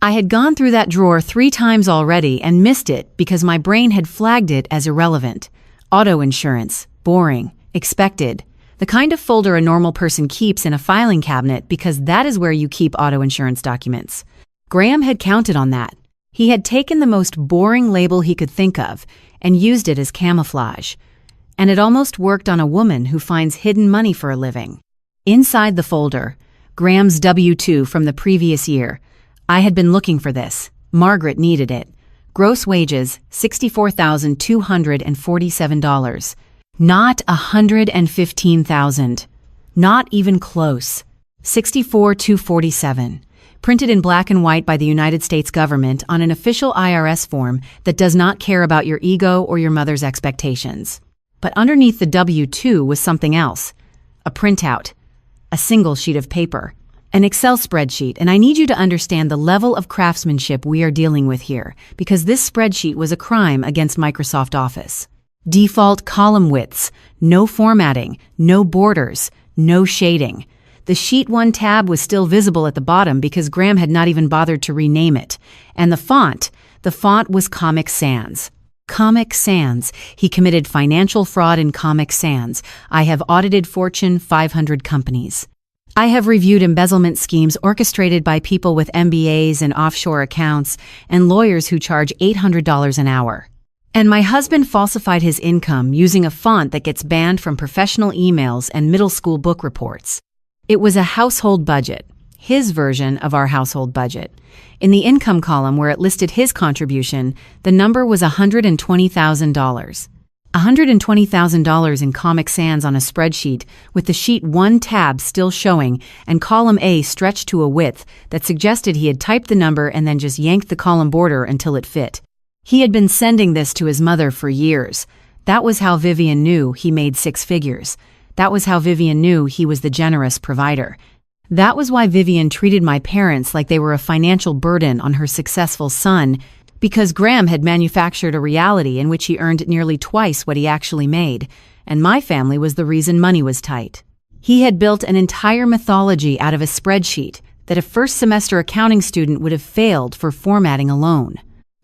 I had gone through that drawer 3 times already and missed it because my brain had flagged it as irrelevant. Auto insurance, boring, expected. The kind of folder a normal person keeps in a filing cabinet because that is where you keep auto insurance documents. Graham had counted on that. He had taken the most boring label he could think of and used it as camouflage. And it almost worked on a woman who finds hidden money for a living. Inside the folder, Graham's W-2 from the previous year. I had been looking for this. Margaret needed it. Gross wages, $64,247. Not $115,000. Not even close. $64,247. Printed in black and white by the United States government on an official IRS form that does not care about your ego or your mother's expectations. But underneath the W-2 was something else. A printout. A single sheet of paper. An Excel spreadsheet, and I need you to understand the level of craftsmanship we are dealing with here, because this spreadsheet was a crime against Microsoft Office. Default column widths, no formatting, no borders, no shading. The Sheet 1 tab was still visible at the bottom because Graham had not even bothered to rename it. And the font was Comic Sans. Comic Sans. He committed financial fraud in Comic Sans. I have audited Fortune 500 companies. I have reviewed embezzlement schemes orchestrated by people with MBAs and offshore accounts and lawyers who charge $800 an hour. And my husband falsified his income using a font that gets banned from professional emails and middle school book reports. It was a household budget, his version of our household budget. In the income column where it listed his contribution, the number was $120,000. $120,000 in Comic Sans on a spreadsheet, with the sheet 1 tab still showing and column A stretched to a width that suggested he had typed the number and then just yanked the column border until it fit. He had been sending this to his mother for years. That was how Vivian knew he made 6 figures. That was how Vivian knew he was the generous provider. That was why Vivian treated my parents like they were a financial burden on her successful son, because Graham had manufactured a reality in which he earned nearly twice what he actually made, and my family was the reason money was tight. He had built an entire mythology out of a spreadsheet that a first-semester accounting student would have failed for formatting alone.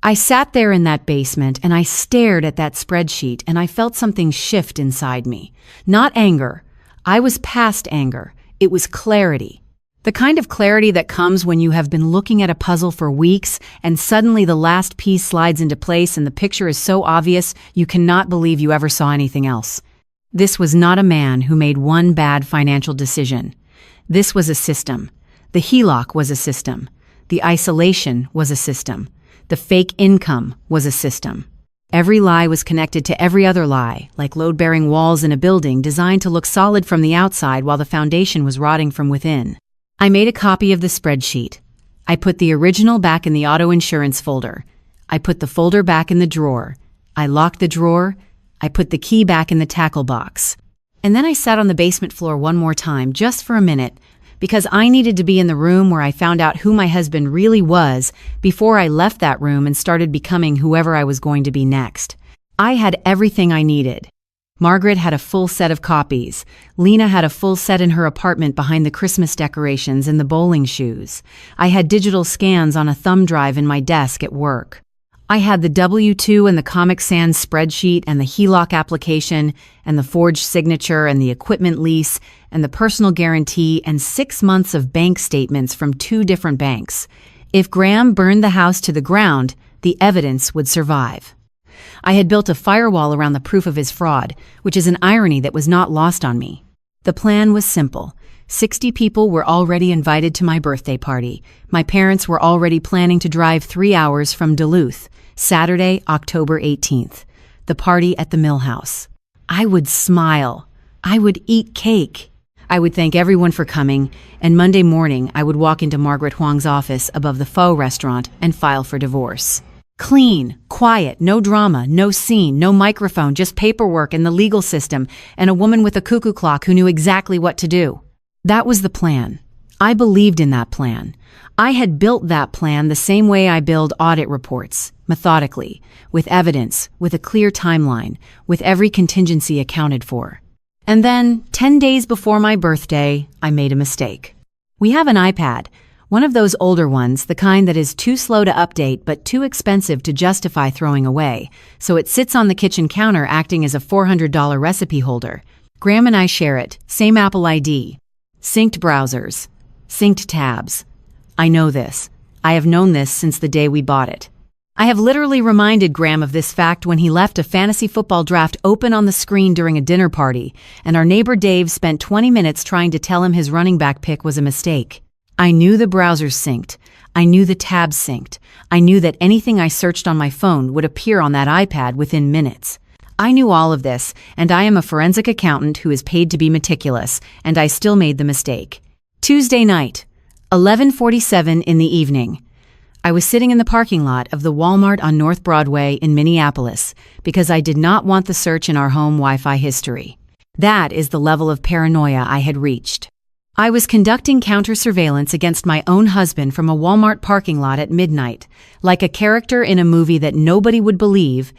I sat there in that basement and I stared at that spreadsheet and I felt something shift inside me. Not anger. I was past anger. It was clarity. The kind of clarity that comes when you have been looking at a puzzle for weeks and suddenly the last piece slides into place and the picture is so obvious you cannot believe you ever saw anything else. This was not a man who made one bad financial decision. This was a system. The HELOC was a system. The isolation was a system. The fake income was a system. Every lie was connected to every other lie, like load-bearing walls in a building designed to look solid from the outside while the foundation was rotting from within. I made a copy of the spreadsheet. I put the original back in the auto insurance folder. I put the folder back in the drawer. I locked the drawer. I put the key back in the tackle box. And then I sat on the basement floor one more time, just for a minute, because I needed to be in the room where I found out who my husband really was before I left that room and started becoming whoever I was going to be next. I had everything I needed. Margaret had a full set of copies. Lena had a full set in her apartment behind the Christmas decorations and the bowling shoes. I had digital scans on a thumb drive in my desk at work. I had the W-2 and the Comic Sans spreadsheet and the HELOC application and the forged signature and the equipment lease and the personal guarantee and 6 months of bank statements from 2 different banks. If Graham burned the house to the ground, the evidence would survive. I had built a firewall around the proof of his fraud, which is an irony that was not lost on me. The plan was simple. 60 people were already invited to my birthday party. My parents were already planning to drive 3 hours from Duluth, Saturday, October 18th, the party at the Mill House. I would smile. I would eat cake. I would thank everyone for coming, and Monday morning I would walk into Margaret Huang's office above the Pho restaurant and file for divorce. Clean, quiet, no drama, no scene, no microphone, just paperwork and the legal system, and a woman with a cuckoo clock who knew exactly what to do. That was the plan. I believed in that plan. I had built that plan the same way I build audit reports, methodically, with evidence, with a clear timeline, with every contingency accounted for. And then, 10 days before my birthday, I made a mistake. We have an iPad, one of those older ones, the kind that is too slow to update but too expensive to justify throwing away, so it sits on the kitchen counter acting as a $400 recipe holder. Graham and I share it, same Apple ID. Synced browsers. Synced tabs. I know this. I have known this since the day we bought it. I have literally reminded Graham of this fact when he left a fantasy football draft open on the screen during a dinner party, and our neighbor Dave spent 20 minutes trying to tell him his running back pick was a mistake. I knew the browsers synced. I knew the tabs synced. I knew that anything I searched on my phone would appear on that iPad within minutes. I knew all of this, and I am a forensic accountant who is paid to be meticulous, and I still made the mistake. Tuesday night, 11:47 in the evening. I was sitting in the parking lot of the Walmart on North Broadway in Minneapolis because I did not want the search in our home Wi-Fi history. That is the level of paranoia I had reached. I was conducting counter-surveillance against my own husband from a Walmart parking lot at midnight, like a character in a movie that nobody would believe,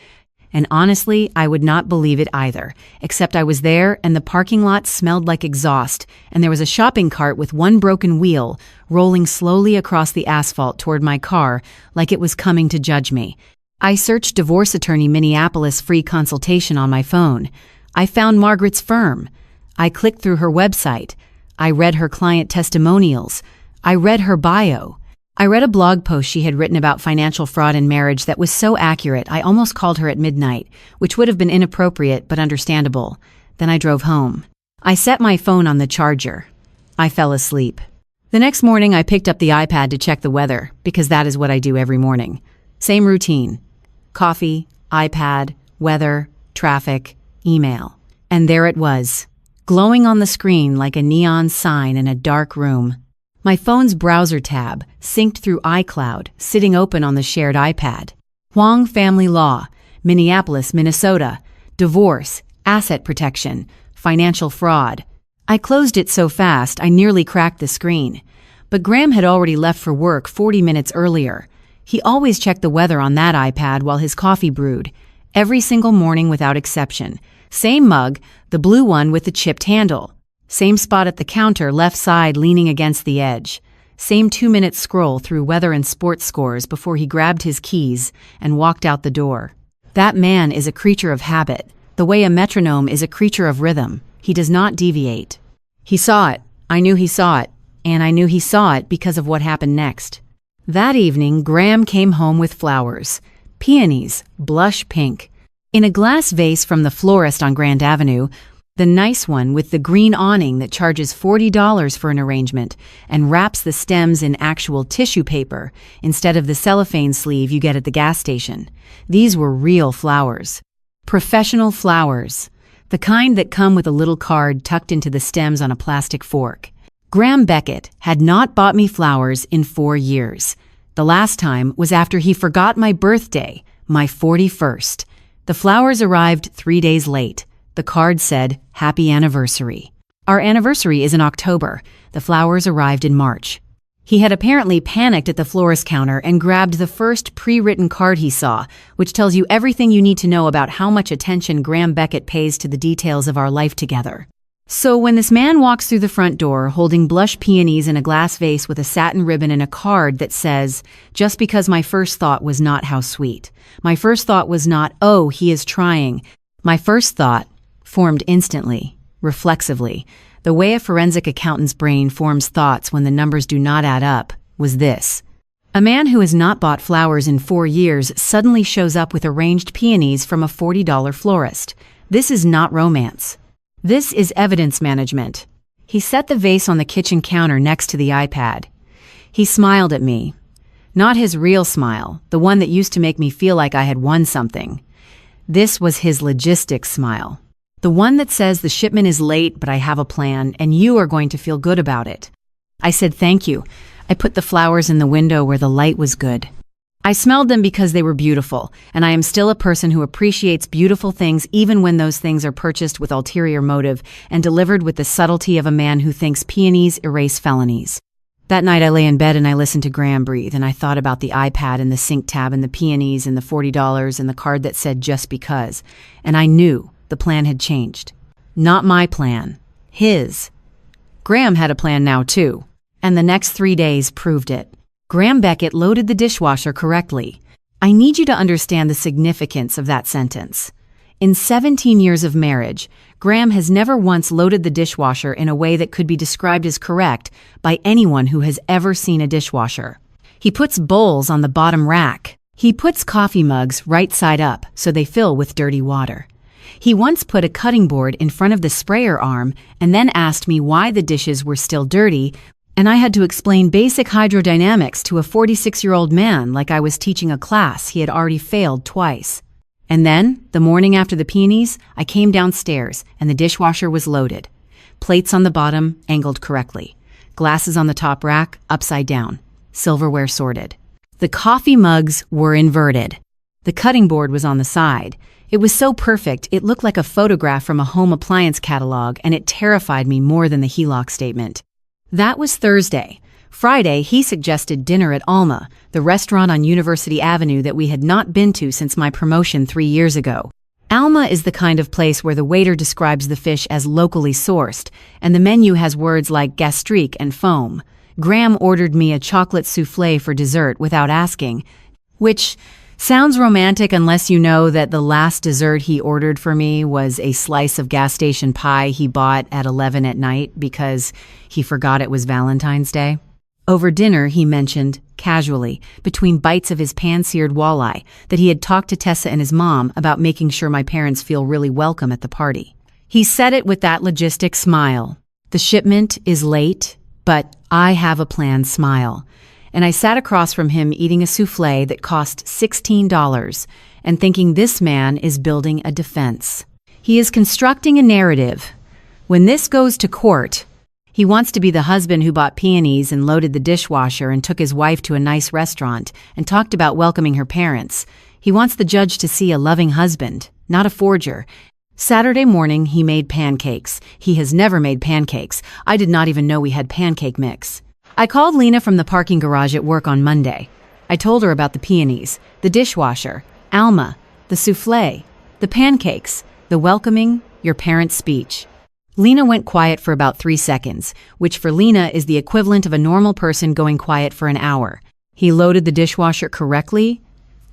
and honestly, I would not believe it either, except I was there and the parking lot smelled like exhaust, and there was a shopping cart with one broken wheel rolling slowly across the asphalt toward my car like it was coming to judge me. I searched divorce attorney Minneapolis free consultation on my phone. I found Margaret's firm. I clicked through her website. I read her client testimonials. I read her bio. I read a blog post she had written about financial fraud in marriage that was so accurate I almost called her at midnight, which would have been inappropriate but understandable. Then I drove home. I set my phone on the charger. I fell asleep. The next morning I picked up the iPad to check the weather, because that is what I do every morning. Same routine. Coffee, iPad, weather, traffic, email. And there it was, glowing on the screen like a neon sign in a dark room. My phone's browser tab, synced through iCloud, sitting open on the shared iPad. Huang Family Law, Minneapolis, Minnesota. Divorce, asset protection, financial fraud. I closed it so fast I nearly cracked the screen. But Graham had already left for work 40 minutes earlier. He always checked the weather on that iPad while his coffee brewed. Every single morning without exception. Same mug, the blue one with the chipped handle. Same spot at the counter, left side leaning against the edge. Same 2-minute scroll through weather and sports scores before he grabbed his keys and walked out the door. That man is a creature of habit, the way a metronome is a creature of rhythm. He does not deviate. He saw it. I knew he saw it. And I knew he saw it because of what happened next. That evening, Graham came home with flowers. Peonies, blush pink. In a glass vase from the florist on Grand Avenue, the nice one with the green awning that charges $40 for an arrangement and wraps the stems in actual tissue paper instead of the cellophane sleeve you get at the gas station. These were real flowers. Professional flowers. The kind that come with a little card tucked into the stems on a plastic fork. Graham Beckett had not bought me flowers in 4 years. The last time was after he forgot my birthday, my 41st. The flowers arrived 3 days late. The card said, "Happy anniversary." Our anniversary is in October. The flowers arrived in March. He had apparently panicked at the florist counter and grabbed the first pre-written card he saw, which tells you everything you need to know about how much attention Graham Beckett pays to the details of our life together. So when this man walks through the front door holding blush peonies in a glass vase with a satin ribbon and a card that says, "Just because my first thought was not how sweet. My first thought was not, oh, he is trying. My first thought formed instantly, reflexively, the way a forensic accountant's brain forms thoughts when the numbers do not add up, was this. A man who has not bought flowers in 4 years suddenly shows up with arranged peonies from a $40 florist. This is not romance. This is evidence management. He set the vase on the kitchen counter next to the iPad. He smiled at me. Not his real smile, the one that used to make me feel like I had won something. This was his logistics smile. The one that says the shipment is late, but I have a plan, and you are going to feel good about it. I said thank you. I put the flowers in the window where the light was good. I smelled them because they were beautiful, and I am still a person who appreciates beautiful things even when those things are purchased with ulterior motive and delivered with the subtlety of a man who thinks peonies erase felonies. That night I lay in bed and I listened to Graham breathe, and I thought about the iPad and the sync tab and the peonies and the $40 and the card that said just because, and I knew the plan had changed. Not my plan. His. Graham had a plan now too, and the next 3 days proved it. Graham Beckett loaded the dishwasher correctly. I need you to understand the significance of that sentence. In 17 years of marriage, Graham has never once loaded the dishwasher in a way that could be described as correct by anyone who has ever seen a dishwasher. He puts bowls on the bottom rack. He puts coffee mugs right side up so they fill with dirty water. He once put a cutting board in front of the sprayer arm and then asked me why the dishes were still dirty, and I had to explain basic hydrodynamics to a 46-year-old man like I was teaching a class he had already failed twice. And then, the morning after the peonies, I came downstairs and the dishwasher was loaded. Plates on the bottom, angled correctly. Glasses on the top rack, upside down. Silverware sorted. The coffee mugs were inverted. The cutting board was on the side. It was so perfect, it looked like a photograph from a home appliance catalog, and it terrified me more than the HELOC statement. That was Thursday. Friday, he suggested dinner at Alma, the restaurant on University Avenue that we had not been to since my promotion 3 years ago. Alma is the kind of place where the waiter describes the fish as locally sourced, and the menu has words like gastrique and foam. Graham ordered me a chocolate soufflé for dessert without asking, which, Sounds romantic unless you know that the last dessert he ordered for me was a slice of gas station pie he bought at 11 at night because he forgot it was Valentine's Day. Over dinner, he mentioned, casually, between bites of his pan-seared walleye, that he had talked to Tessa and his mom about making sure my parents feel really welcome at the party. He said it with that logistic smile. The shipment is late, but I have a plan smile. And I sat across from him eating a souffle that cost $16 and thinking this man is building a defense. He is constructing a narrative. When this goes to court, he wants to be the husband who bought peonies and loaded the dishwasher and took his wife to a nice restaurant and talked about welcoming her parents. He wants the judge to see a loving husband, not a forger. Saturday morning, he made pancakes. He has never made pancakes. I did not even know we had pancake mix. I called Lena from the parking garage at work on Monday. I told her about the peonies, the dishwasher, Alma, the souffle, the pancakes, the welcoming, your parents' speech. Lena went quiet for about 3 seconds, which for Lena is the equivalent of a normal person going quiet for an hour. He loaded the dishwasher correctly?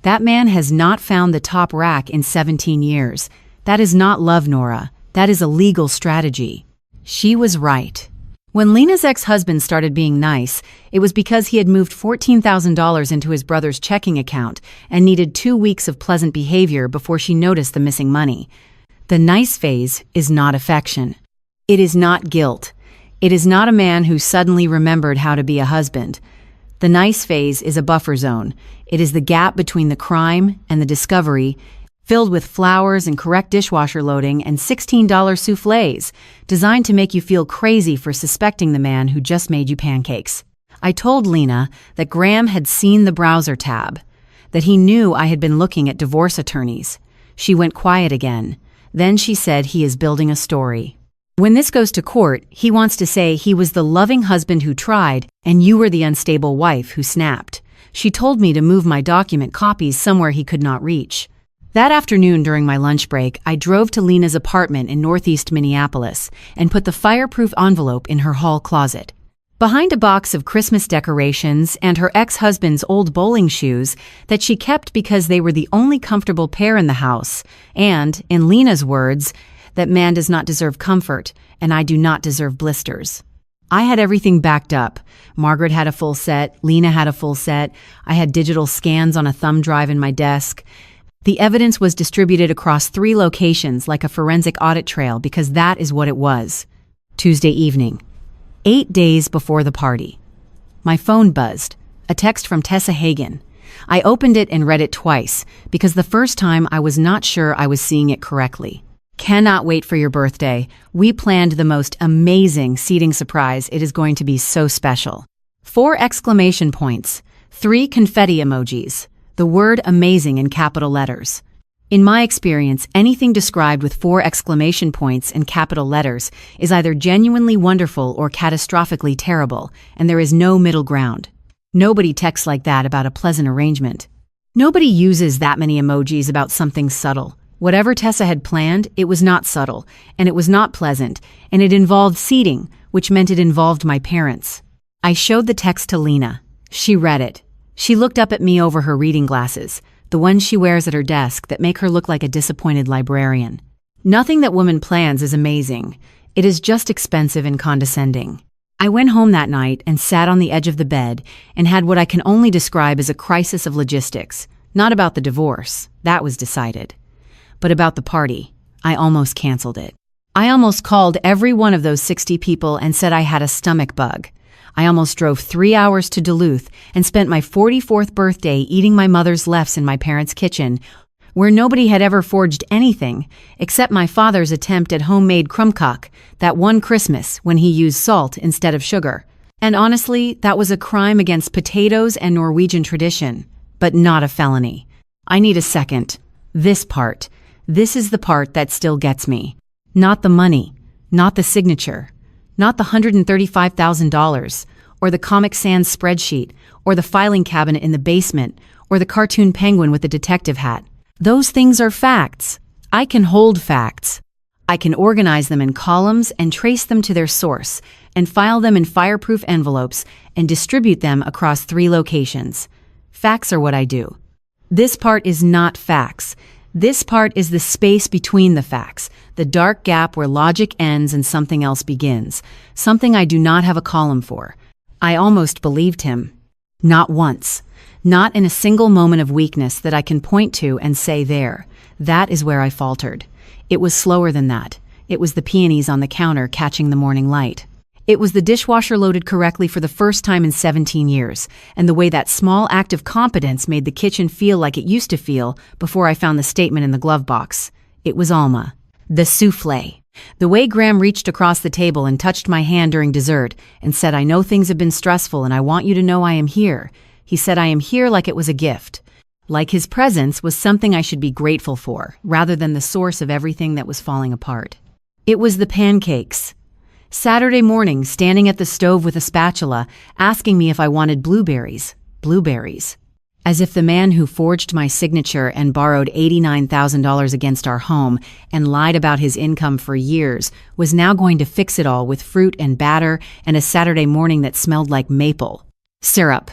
That man has not found the top rack in 17 years. That is not love, Nora. That is a legal strategy. She was right. When Lena's ex-husband started being nice, it was because he had moved $14,000 into his brother's checking account and needed 2 weeks of pleasant behavior before she noticed the missing money. The nice phase is not affection. It is not guilt. It is not a man who suddenly remembered how to be a husband. The nice phase is a buffer zone. It is the gap between the crime and the discovery, filled with flowers and correct dishwasher loading and $16 soufflés, designed to make you feel crazy for suspecting the man who just made you pancakes. I told Lena that Graham had seen the browser tab, that he knew I had been looking at divorce attorneys. She went quiet again. Then she said he is building a story. When this goes to court, he wants to say he was the loving husband who tried and you were the unstable wife who snapped. She told me to move my document copies somewhere he could not reach. That afternoon during my lunch break, I drove to Lena's apartment in northeast Minneapolis and put the fireproof envelope in her hall closet. Behind a box of Christmas decorations and her ex-husband's old bowling shoes that she kept because they were the only comfortable pair in the house, and, in Lena's words, that man does not deserve comfort and I do not deserve blisters. I had everything backed up. Margaret had a full set, Lena had a full set, I had digital scans on a thumb drive in my desk. The evidence was distributed across 3 locations like a forensic audit trail because that is what it was. Tuesday evening, 8 days before the party. My phone buzzed, a text from Tessa Hagen. I opened it and read it twice because the first time I was not sure I was seeing it correctly. Cannot wait for your birthday. We planned the most amazing seating surprise. It is going to be so special. 4 exclamation points, 3 confetti emojis. The word amazing in capital letters. In my experience, anything described with 4 exclamation points in capital letters is either genuinely wonderful or catastrophically terrible, and there is no middle ground. Nobody texts like that about a pleasant arrangement. Nobody uses that many emojis about something subtle. Whatever Tessa had planned, it was not subtle, and it was not pleasant, and it involved seating, which meant it involved my parents. I showed the text to Lena. She read it. She looked up at me over her reading glasses, the ones she wears at her desk that make her look like a disappointed librarian. Nothing that woman plans is amazing. It is just expensive and condescending. I went home that night and sat on the edge of the bed and had what I can only describe as a crisis of logistics. Not about the divorce, that was decided, but about the party. I almost canceled it. I almost called every one of those 60 people and said I had a stomach bug. I almost drove 3 hours to Duluth and spent my 44th birthday eating my mother's lefts in my parents' kitchen, where nobody had ever forged anything except my father's attempt at homemade krumkake that one Christmas when he used salt instead of sugar. And honestly, that was a crime against potatoes and Norwegian tradition, but not a felony. I need a second. This part. This is the part that still gets me. Not the money, not the signature. Not the $135,000, or the Comic Sans spreadsheet, or the filing cabinet in the basement, or the cartoon penguin with the detective hat. Those things are facts. I can hold facts. I can organize them in columns and trace them to their source, and file them in fireproof envelopes and distribute them across 3 locations. Facts are what I do. This part is not facts. This part is the space between the facts, the dark gap where logic ends and something else begins, something I do not have a column for. I almost believed him. Not once. Not in a single moment of weakness that I can point to and say there. That is where I faltered. It was slower than that. It was the peonies on the counter catching the morning light. It was the dishwasher loaded correctly for the first time in 17 years, and the way that small act of competence made the kitchen feel like it used to feel before I found the statement in the glove box. It was Alma. The soufflé. The way Graham reached across the table and touched my hand during dessert and said, "I know things have been stressful and I want you to know I am here." He said I am here like it was a gift. Like his presence was something I should be grateful for, rather than the source of everything that was falling apart. It was the pancakes. Saturday morning, standing at the stove with a spatula, asking me if I wanted blueberries. Blueberries. As if the man who forged my signature and borrowed $89,000 against our home and lied about his income for years was now going to fix it all with fruit and batter and a Saturday morning that smelled like maple syrup.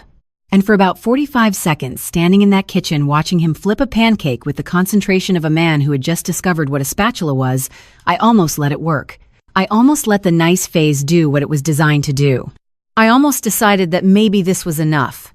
And for about 45 seconds, standing in that kitchen watching him flip a pancake with the concentration of a man who had just discovered what a spatula was, I almost let it work. I almost let the nice phase do what it was designed to do. I almost decided that maybe this was enough.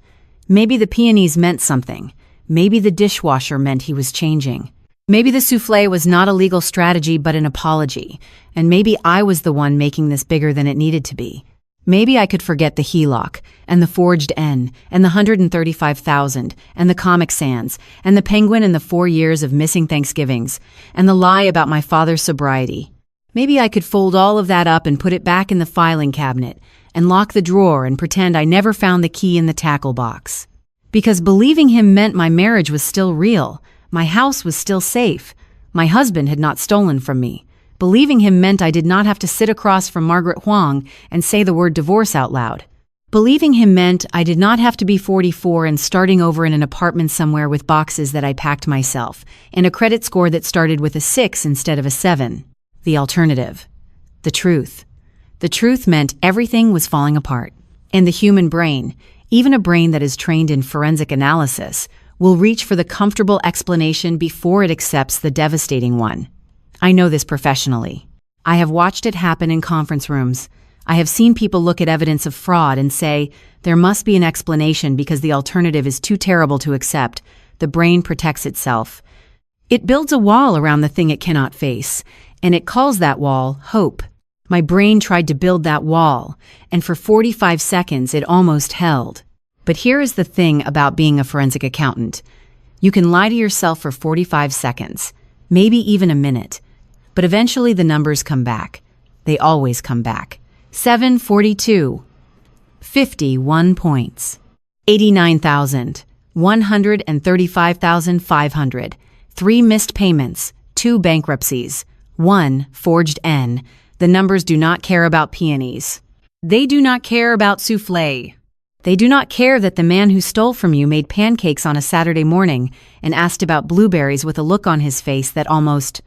Maybe the peonies meant something. Maybe the dishwasher meant he was changing. Maybe the soufflé was not a legal strategy but an apology. And maybe I was the one making this bigger than it needed to be. Maybe I could forget the HELOC, and the forged N, and the $135,000, and the Comic Sans, and the penguin and the 4 years of missing Thanksgivings, and the lie about my father's sobriety. Maybe I could fold all of that up and put it back in the filing cabinet, and lock the drawer and pretend I never found the key in the tackle box. Because believing him meant my marriage was still real, my house was still safe, my husband had not stolen from me. Believing him meant I did not have to sit across from Margaret Huang and say the word divorce out loud. Believing him meant I did not have to be 44 and starting over in an apartment somewhere with boxes that I packed myself, and a credit score that started with a 6 instead of a 7. The alternative. The truth. The truth meant everything was falling apart. And the human brain, even a brain that is trained in forensic analysis, will reach for the comfortable explanation before it accepts the devastating one. I know this professionally. I have watched it happen in conference rooms. I have seen people look at evidence of fraud and say, there must be an explanation because the alternative is too terrible to accept. The brain protects itself. It builds a wall around the thing it cannot face, and it calls that wall hope. My brain tried to build that wall, and for 45 seconds it almost held. But here is the thing about being a forensic accountant. You can lie to yourself for 45 seconds, maybe even a minute. But eventually the numbers come back. They always come back. 742. 51 points. 89,000. 135,500. 3 missed payments. 2 bankruptcies. 1 forged N. The numbers do not care about peonies. They do not care about soufflé. They do not care that the man who stole from you made pancakes on a Saturday morning and asked about blueberries with a look on his face that almost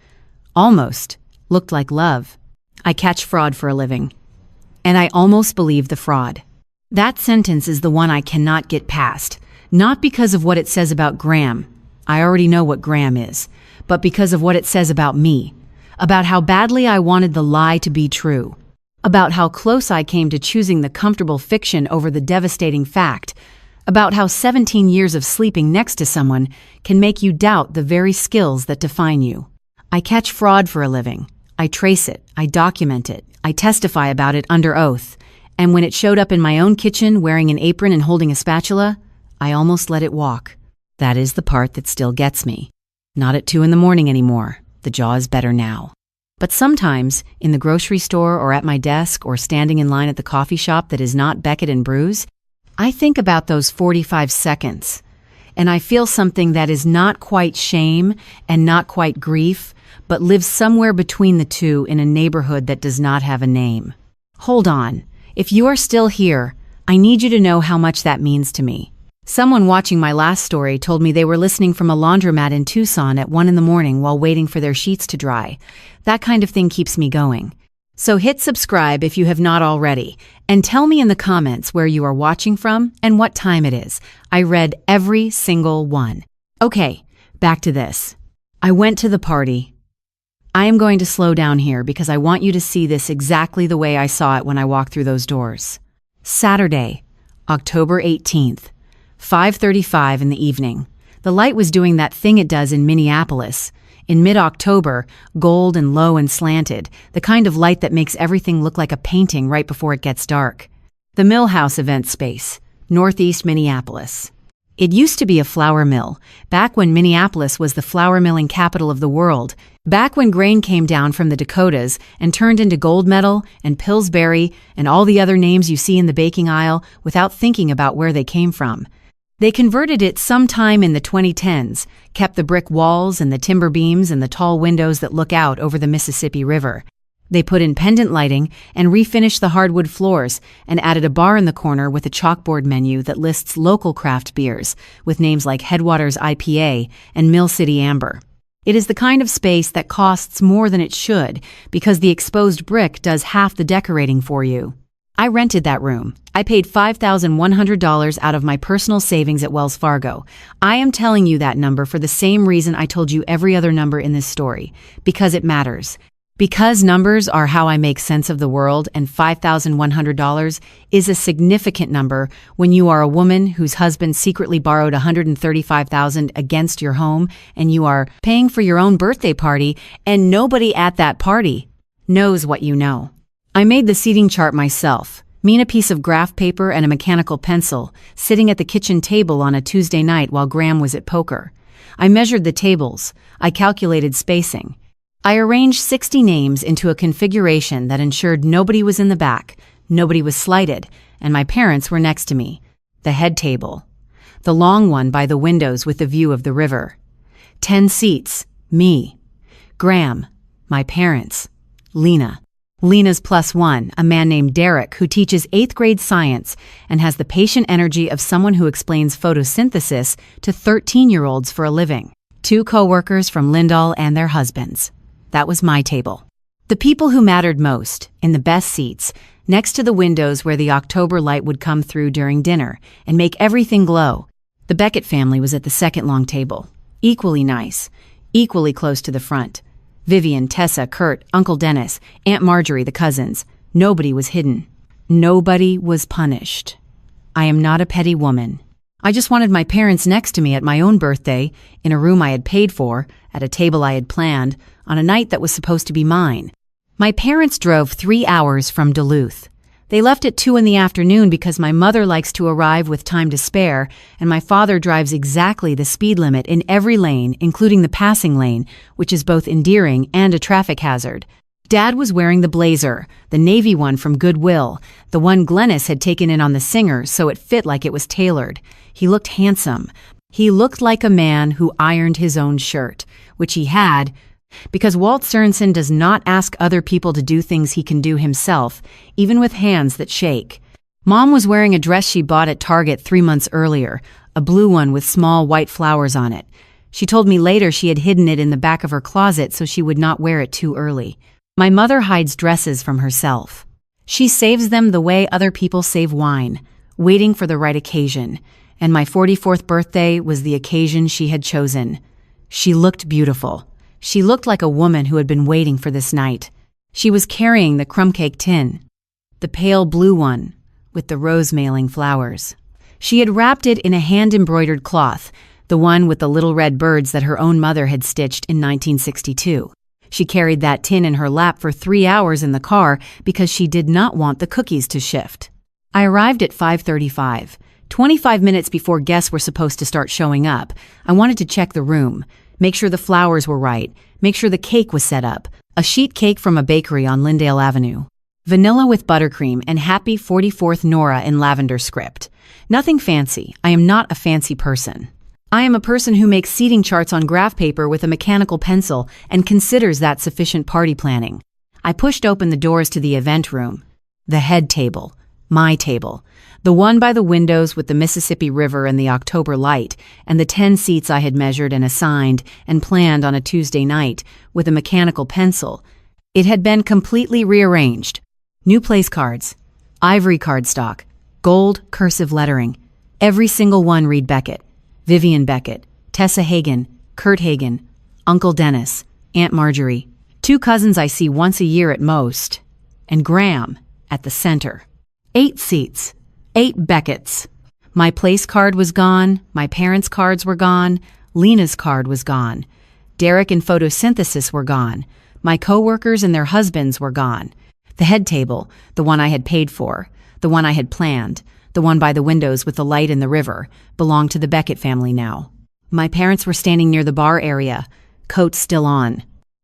looked like love. I catch fraud for a living. And I almost believe the fraud. That sentence is the one I cannot get past, not because of what it says about Graham. I already know what Graham is, but because of what it says about me, about how badly I wanted the lie to be true, about how close I came to choosing the comfortable fiction over the devastating fact, about how 17 years of sleeping next to someone can make you doubt the very skills that define you. I catch fraud for a living. I trace it, I document it, I testify about it under oath, and when it showed up in my own kitchen wearing an apron and holding a spatula, I almost let it walk. That is the part that still gets me. Not at 2 a.m. anymore. The jaw is better now. But sometimes, in the grocery store or at my desk or standing in line at the coffee shop that is not Beckett and Brews, I think about those 45 seconds, and I feel something that is not quite shame and not quite grief, but lives somewhere between the two in a neighborhood that does not have a name. Hold on. If you are still here, I need you to know how much that means to me. Someone watching my last story told me they were listening from a laundromat in Tucson at 1 a.m. while waiting for their sheets to dry. That kind of thing keeps me going. So hit subscribe if you have not already, and tell me in the comments where you are watching from and what time it is. I read every single one. Okay, back to this. I went to the party. I am going to slow down here because I want you to see this exactly the way I saw it when I walked through those doors. Saturday, October 18th, 5:35 in the evening. The light was doing that thing it does in Minneapolis. In mid-October, gold and low and slanted, the kind of light that makes everything look like a painting right before it gets dark. The Mill House event space, Northeast Minneapolis. It used to be a flour mill, back when Minneapolis was the flour milling capital of the world, back when grain came down from the Dakotas and turned into gold medal and Pillsbury and all the other names you see in the baking aisle without thinking about where they came from. They converted it sometime in the 2010s, kept the brick walls and the timber beams and the tall windows that look out over the Mississippi River. They put in pendant lighting and refinished the hardwood floors and added a bar in the corner with a chalkboard menu that lists local craft beers with names like Headwaters IPA and Mill City Amber. It is the kind of space that costs more than it should because the exposed brick does half the decorating for you. I rented that room. I paid $5,100 out of my personal savings at Wells Fargo. I am telling you that number for the same reason I told you every other number in this story, because it matters. Because numbers are how I make sense of the world, and $5,100 is a significant number when you are a woman whose husband secretly borrowed $135,000 against your home and you are paying for your own birthday party and nobody at that party knows what you know. I made the seating chart myself, me and a piece of graph paper and a mechanical pencil, sitting at the kitchen table on a Tuesday night while Graham was at poker. I measured the tables. I calculated spacing. I arranged 60 names into a configuration that ensured nobody was in the back, nobody was slighted, and my parents were next to me. The head table. The long one by the windows with the view of the river. 10 seats. Me. Graham. My parents. Lena. Lena's plus one, a man named Derek who teaches 8th grade science and has the patient energy of someone who explains photosynthesis to 13-year-olds for a living. 2 co-workers from Lindahl and their husbands. That was my table. The people who mattered most, in the best seats, next to the windows where the October light would come through during dinner and make everything glow. The Beckett family was at the second long table. Equally nice, equally close to the front. Vivian, Tessa, Kurt, Uncle Dennis, Aunt Marjorie, the cousins. Nobody was hidden. Nobody was punished. I am not a petty woman. I just wanted my parents next to me at my own birthday, in a room I had paid for, at a table I had planned, on a night that was supposed to be mine. My parents drove 3 hours from Duluth. They left at 2 in the afternoon because my mother likes to arrive with time to spare, and my father drives exactly the speed limit in every lane, including the passing lane, which is both endearing and a traffic hazard. Dad was wearing the blazer, the navy one from Goodwill, the one Glennis had taken in on the singer so it fit like it was tailored. He looked handsome. He looked like a man who ironed his own shirt, which he had, because Walt Sorensen does not ask other people to do things he can do himself, even with hands that shake. Mom was wearing a dress she bought at Target 3 months earlier, a blue one with small white flowers on it. She told me later she had hidden it in the back of her closet so she would not wear it too early. My mother hides dresses from herself. She saves them the way other people save wine, waiting for the right occasion, and my 44th birthday was the occasion she had chosen. She looked beautiful. She looked like a woman who had been waiting for this night. She was carrying the crumb cake tin, the pale blue one, with the rose-mailing flowers. She had wrapped it in a hand-embroidered cloth, the one with the little red birds that her own mother had stitched in 1962. She carried that tin in her lap for 3 hours in the car because she did not want the cookies to shift. I arrived at 5:35, 25 minutes before guests were supposed to start showing up. I wanted to check the room, make sure the flowers were right, make sure the cake was set up. A sheet cake from a bakery on Lyndale Avenue. Vanilla with buttercream and Happy 44th Nora in lavender script. Nothing fancy. I am not a fancy person. I am a person who makes seating charts on graph paper with a mechanical pencil and considers that sufficient party planning. I pushed open the doors to the event room. The head table. My table. The one by the windows with the Mississippi River and the October light, and the 10 seats I had measured and assigned and planned on a Tuesday night with a mechanical pencil. It had been completely rearranged. New place cards. Ivory cardstock. Gold cursive lettering. Every single one read Beckett. Vivian Beckett. Tessa Hagen, Kurt Hagen, Uncle Dennis, Aunt Marjorie, 2 cousins I see once a year at most, and Graham at the center. 8 seats, 8 Becketts. My place card was gone, my parents' cards were gone, Lena's card was gone. Derek and photosynthesis were gone. My co-workers and their husbands were gone. The head table, the one I had paid for, the one I had planned, the one by the windows with the light in the river, belonged to the Beckett family now. My parents were standing near the bar area, coats still on,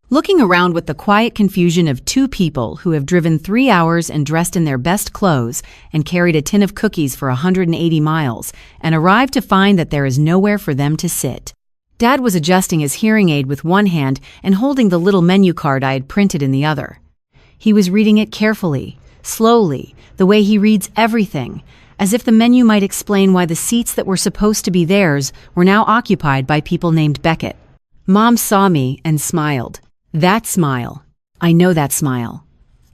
looking around with the quiet confusion of 2 people who have driven 3 hours and dressed in their best clothes and carried a tin of cookies for 180 miles and arrived to find that there is nowhere for them to sit. Dad was adjusting his hearing aid with one hand and holding the little menu card I had printed in the other. He was reading it carefully, slowly, the way he reads everything, as if the menu might explain why the seats that were supposed to be theirs were now occupied by people named Beckett. Mom saw me and smiled. That smile. I know that smile.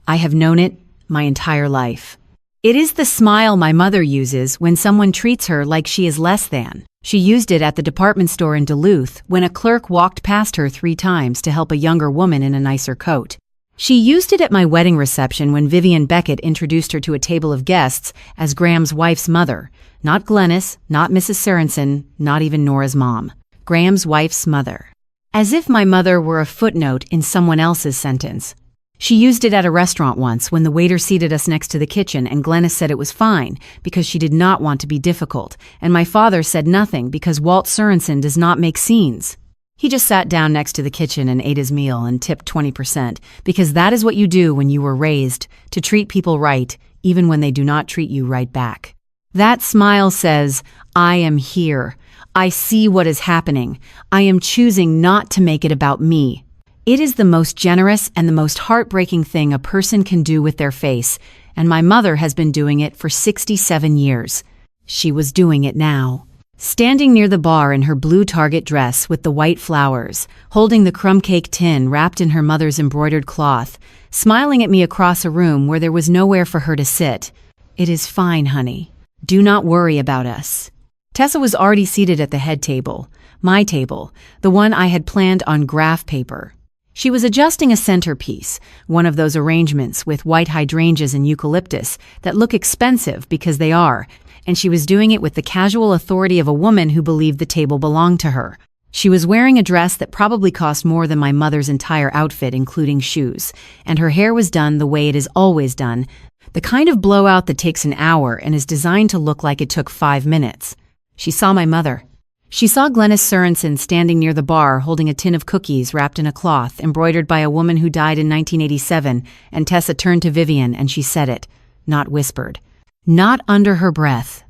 I have known it my entire life. It is the smile my mother uses when someone treats her like she is less than. She used it at the department store in Duluth when a clerk walked past her 3 times to help a younger woman in a nicer coat. She used it at my wedding reception when Vivian Beckett introduced her to a table of guests as Graham's wife's mother. Not Glennis, not Mrs. Sorensen, not even Nora's mom. Graham's wife's mother. As if my mother were a footnote in someone else's sentence. She used it at a restaurant once when the waiter seated us next to the kitchen and Glennis said it was fine because she did not want to be difficult, and my father said nothing because Walt Sorensen does not make scenes. He just sat down next to the kitchen and ate his meal and tipped 20% because that is what you do when you were raised, to treat people right even when they do not treat you right back. That smile says, I am here. I see what is happening. I am choosing not to make it about me. It is the most generous and the most heartbreaking thing a person can do with their face, and my mother has been doing it for 67 years. She was doing it now. Standing near the bar in her blue Target dress with the white flowers, holding the crumb cake tin wrapped in her mother's embroidered cloth, smiling at me across a room where there was nowhere for her to sit. It is fine, honey. Do not worry about us. Tessa was already seated at the head table, my table, the one I had planned on graph paper. She was adjusting a centerpiece, one of those arrangements with white hydrangeas and eucalyptus that look expensive because they are, and she was doing it with the casual authority of a woman who believed the table belonged to her. She was wearing a dress that probably cost more than my mother's entire outfit, including shoes, and her hair was done the way it is always done, the kind of blowout that takes an hour and is designed to look like it took 5 minutes. She saw my mother. She saw Glennis Sorensen standing near the bar holding a tin of cookies wrapped in a cloth embroidered by a woman who died in 1987, and Tessa turned to Vivian and she said it, not whispered, not under her breath,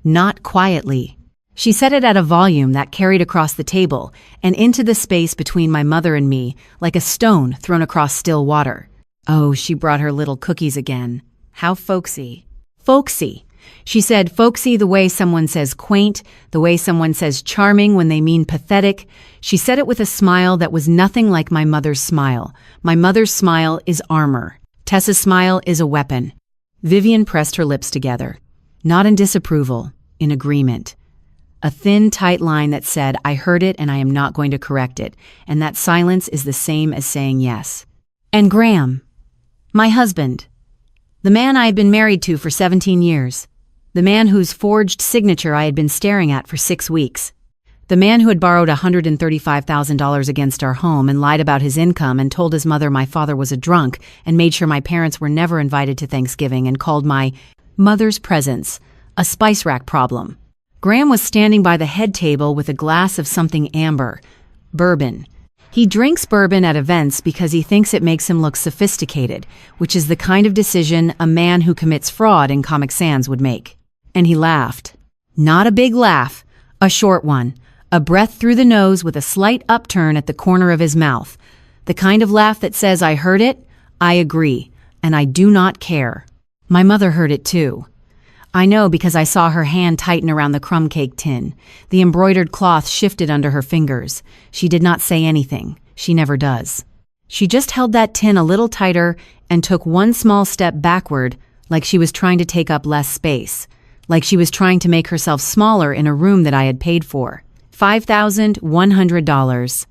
not quietly. She said it at a volume that carried across the table and into the space between my mother and me like a stone thrown across still water. Oh, she brought her little cookies again. How folksy. Folksy. She said folksy the way someone says quaint, the way someone says charming when they mean pathetic. She said it with a smile that was nothing like my mother's smile. My mother's smile is armor. Tessa's smile is a weapon. Vivian pressed her lips together. Not in disapproval, in agreement. A thin, tight line that said, I heard it and I am not going to correct it, and that silence is the same as saying yes. And Graham, my husband, the man I had been married to for 17 years, the man whose forged signature I had been staring at for 6 weeks, the man who had borrowed $135,000 against our home and lied about his income and told his mother my father was a drunk and made sure my parents were never invited to Thanksgiving and called my mother's presence a spice rack problem. Graham was standing by the head table with a glass of something amber, bourbon. He drinks bourbon at events because he thinks it makes him look sophisticated, which is the kind of decision a man who commits fraud in Comic Sans would make. And he laughed. Not a big laugh, a short one, a breath through the nose with a slight upturn at the corner of his mouth. The kind of laugh that says, I heard it, I agree, and I do not care. My mother heard it too. I know because I saw her hand tighten around the crumb cake tin. The embroidered cloth shifted under her fingers. She did not say anything. She never does. She just held that tin a little tighter and took one small step backward, like she was trying to take up less space, like she was trying to make herself smaller in a room that I had paid for. $5,100.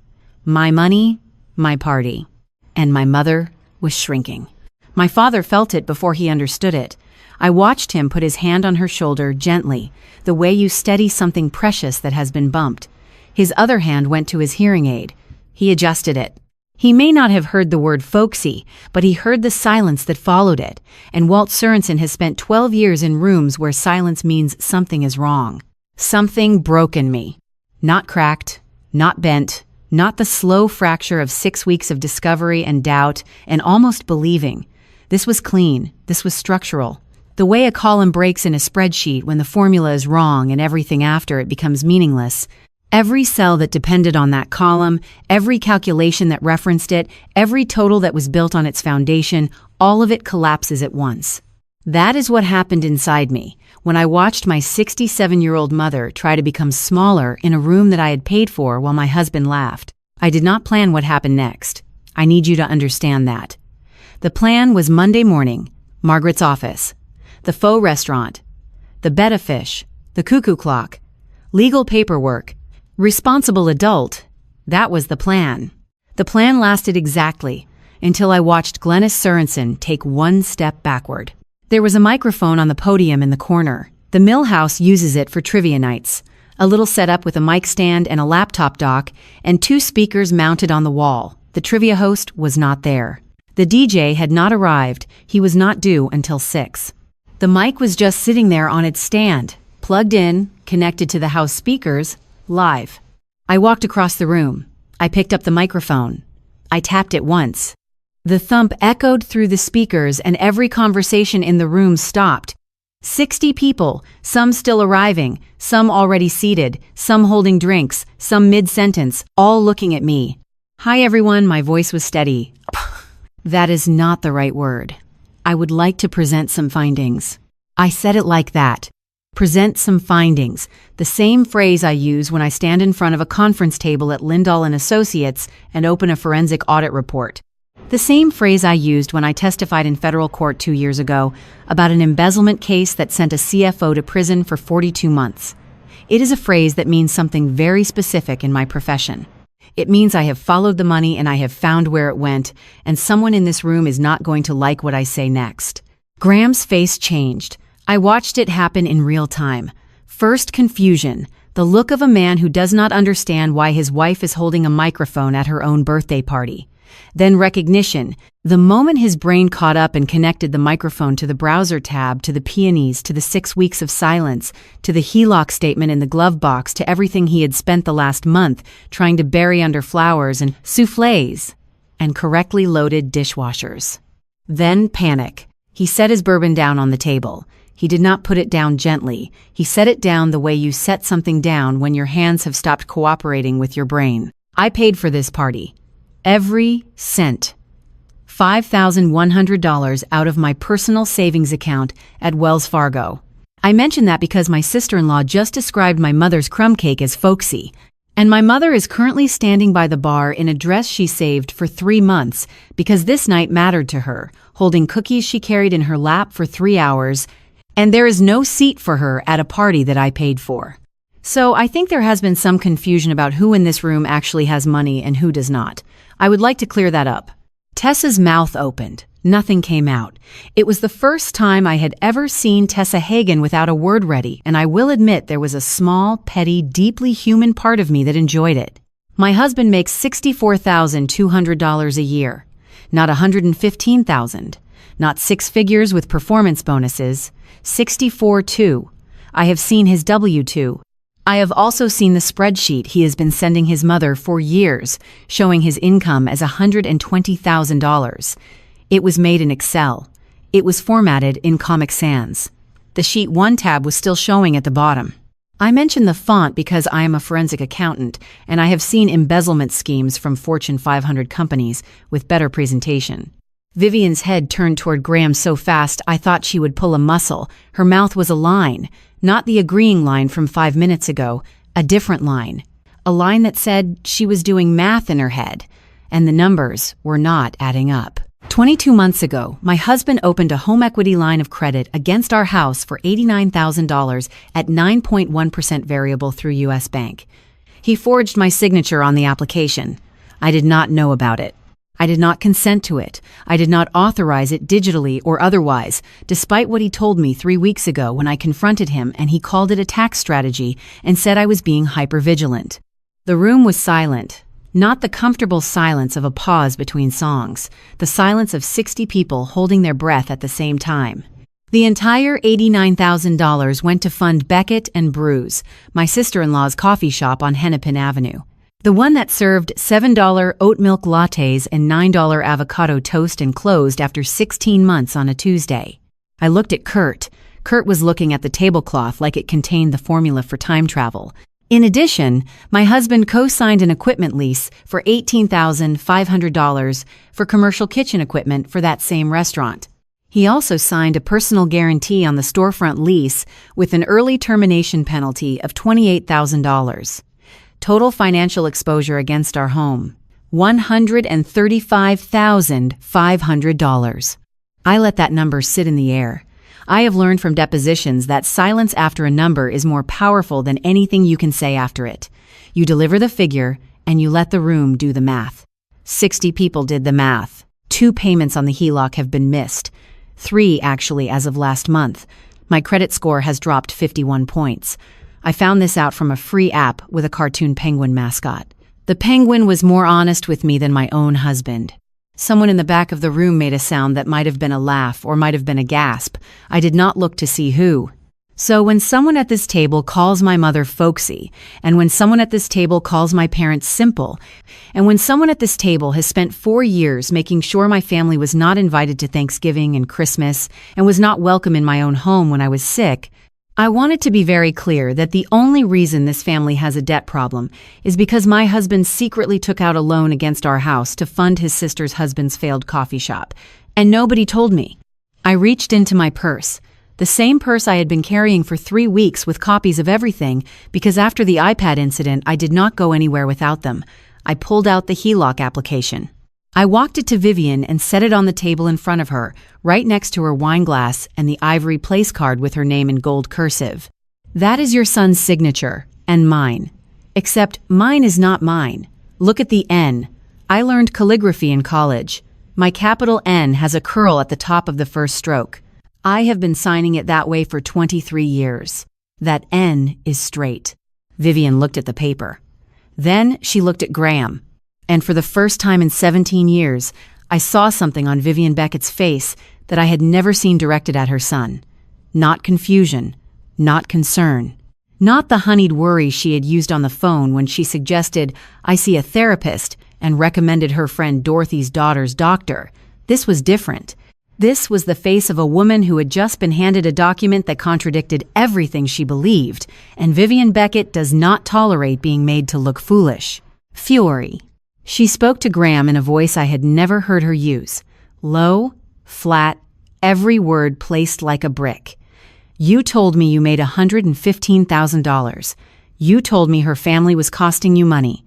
My money, my party. And my mother was shrinking. My father felt it before he understood it. I watched him put his hand on her shoulder gently, the way you steady something precious that has been bumped. His other hand went to his hearing aid. He adjusted it. He may not have heard the word folksy, but he heard the silence that followed it, and Walt Sorensen has spent 12 years in rooms where silence means something is wrong. Something broke in me. Not cracked, not bent, not the slow fracture of 6 weeks of discovery and doubt and almost believing. This was clean. This was structural. The way a column breaks in a spreadsheet when the formula is wrong and everything after it becomes meaningless. Every cell that depended on that column, every calculation that referenced it, every total that was built on its foundation, all of it collapses at once. That is what happened inside me when I watched my 67-year-old mother try to become smaller in a room that I had paid for while my husband laughed. I did not plan what happened next. I need you to understand that. The plan was Monday morning, Margaret's office, the faux restaurant, the betta-fish, the cuckoo clock, legal paperwork, responsible adult. That was the plan. The plan lasted exactly until I watched Glennis Sorensen take one step backward. There was a microphone on the podium in the corner. The Mill House uses it for trivia nights. A little setup with a mic stand and a laptop dock, and 2 speakers mounted on the wall. The trivia host was not there. The DJ had not arrived. He was not due until 6. The mic was just sitting there on its stand, plugged in, connected to the house speakers, live. I walked across the room. I picked up the microphone. I tapped it once. The thump echoed through the speakers and every conversation in the room stopped. 60 people, some still arriving, some already seated, some holding drinks, some mid-sentence, all looking at me. Hi everyone, my voice was steady. That is not the right word. I would like to present some findings. I said it like that. Present some findings, the same phrase I use when I stand in front of a conference table at Lindahl & Associates and open a forensic audit report. The same phrase I used when I testified in federal court 2 years ago about an embezzlement case that sent a CFO to prison for 42 months. It is a phrase that means something very specific in my profession. It means I have followed the money and I have found where it went, and someone in this room is not going to like what I say next. Graham's face changed. I watched it happen in real time. First, confusion, the look of a man who does not understand why his wife is holding a microphone at her own birthday party. Then recognition, the moment his brain caught up and connected the microphone to the browser tab, to the peonies, to the 6 weeks of silence, to the HELOC statement in the glove box, to everything he had spent the last month trying to bury under flowers and soufflés and correctly loaded dishwashers. Then panic. He set his bourbon down on the table. He did not put it down gently. He set it down the way you set something down when your hands have stopped cooperating with your brain. I paid for this party. Every cent. $5,100 out of my personal savings account at Wells Fargo. I mention that because my sister-in-law just described my mother's crumb cake as folksy, and my mother is currently standing by the bar in a dress she saved for 3 months because this night mattered to her, holding cookies she carried in her lap for 3 hours, and there is no seat for her at a party that I paid for. So I think there has been some confusion about who in this room actually has money and who does not. I would like to clear that up. Tessa's mouth opened. Nothing came out. It was the first time I had ever seen Tessa Hagen without a word ready, and I will admit there was a small, petty, deeply human part of me that enjoyed it. My husband makes $64,200 a year, not $115,000, not 6 figures with performance bonuses, 64,200. I have seen his W-2. I have also seen the spreadsheet he has been sending his mother for years, showing his income as $120,000. It was made in Excel. It was formatted in Comic Sans. The Sheet 1 tab was still showing at the bottom. I mention the font because I am a forensic accountant, and I have seen embezzlement schemes from Fortune 500 companies with better presentation. Vivian's head turned toward Graham so fast I thought she would pull a muscle. Her mouth was a line. Not the agreeing line from 5 minutes ago, a different line. A line that said she was doing math in her head, and the numbers were not adding up. 22 months ago, my husband opened a home equity line of credit against our house for $89,000 at 9.1% variable through U.S. Bank. He forged my signature on the application. I did not know about it. I did not consent to it. I did not authorize it digitally or otherwise, despite what he told me 3 weeks ago when I confronted him and he called it a tax strategy and said I was being hypervigilant. The room was silent. Not the comfortable silence of a pause between songs, the silence of 60 people holding their breath at the same time. The entire $89,000 went to fund Beckett and Brews, my sister-in-law's coffee shop on Hennepin Avenue. The one that served $7 oat milk lattes and $9 avocado toast and closed after 16 months on a Tuesday. I looked at Kurt. Kurt was looking at the tablecloth like it contained the formula for time travel. In addition, my husband co-signed an equipment lease for $18,500 for commercial kitchen equipment for that same restaurant. He also signed a personal guarantee on the storefront lease with an early termination penalty of $28,000. Total financial exposure against our home, $135,500. I let that number sit in the air. I have learned from depositions that silence after a number is more powerful than anything you can say after it. You deliver the figure, and you let the room do the math. 60 people did the math. 2 payments on the HELOC have been missed. 3, actually, as of last month. My credit score has dropped 51 points. I found this out from a free app with a cartoon penguin mascot. The penguin was more honest with me than my own husband. Someone in the back of the room made a sound that might have been a laugh or might have been a gasp. I did not look to see who. So when someone at this table calls my mother folksy, and when someone at this table calls my parents simple, and when someone at this table has spent 4 years making sure my family was not invited to Thanksgiving and Christmas and was not welcome in my own home when I was sick, I wanted to be very clear that the only reason this family has a debt problem is because my husband secretly took out a loan against our house to fund his sister's husband's failed coffee shop, and nobody told me. I reached into my purse, the same purse I had been carrying for 3 weeks with copies of everything, because after the iPad incident I did not go anywhere without them. I pulled out the HELOC application. I walked it to Vivian and set it on the table in front of her, right next to her wine glass and the ivory place card with her name in gold cursive. That is your son's signature, and mine. Except mine is not mine. Look at the N. I learned calligraphy in college. My capital N has a curl at the top of the first stroke. I have been signing it that way for 23 years. That N is straight. Vivian looked at the paper. Then she looked at Graham. And for the first time in 17 years, I saw something on Vivian Beckett's face that I had never seen directed at her son. Not confusion, not concern, not the honeyed worry she had used on the phone when she suggested I see a therapist and recommended her friend Dorothy's daughter's doctor. This was different. This was the face of a woman who had just been handed a document that contradicted everything she believed, and Vivian Beckett does not tolerate being made to look foolish. Fury. She spoke to Graham in a voice I had never heard her use. Low, flat, every word placed like a brick. You told me you made $115,000. You told me her family was costing you money.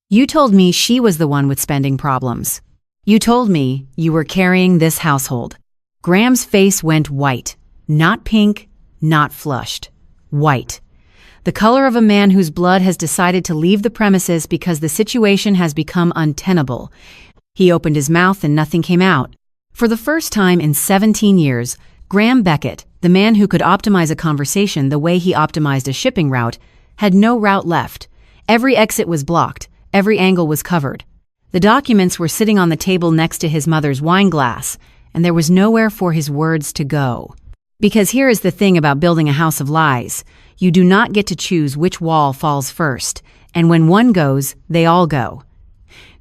You told me she was the one with spending problems. You told me you were carrying this household. Graham's face went white. Not pink, not flushed. White. The color of a man whose blood has decided to leave the premises because the situation has become untenable. He opened his mouth and nothing came out. For the first time in 17 years, Graham Beckett, the man who could optimize a conversation the way he optimized a shipping route, had no route left. Every exit was blocked. Every angle was covered. The documents were sitting on the table next to his mother's wine glass, and there was nowhere for his words to go. Because here is the thing about building a house of lies. You do not get to choose which wall falls first, and when one goes, they all go.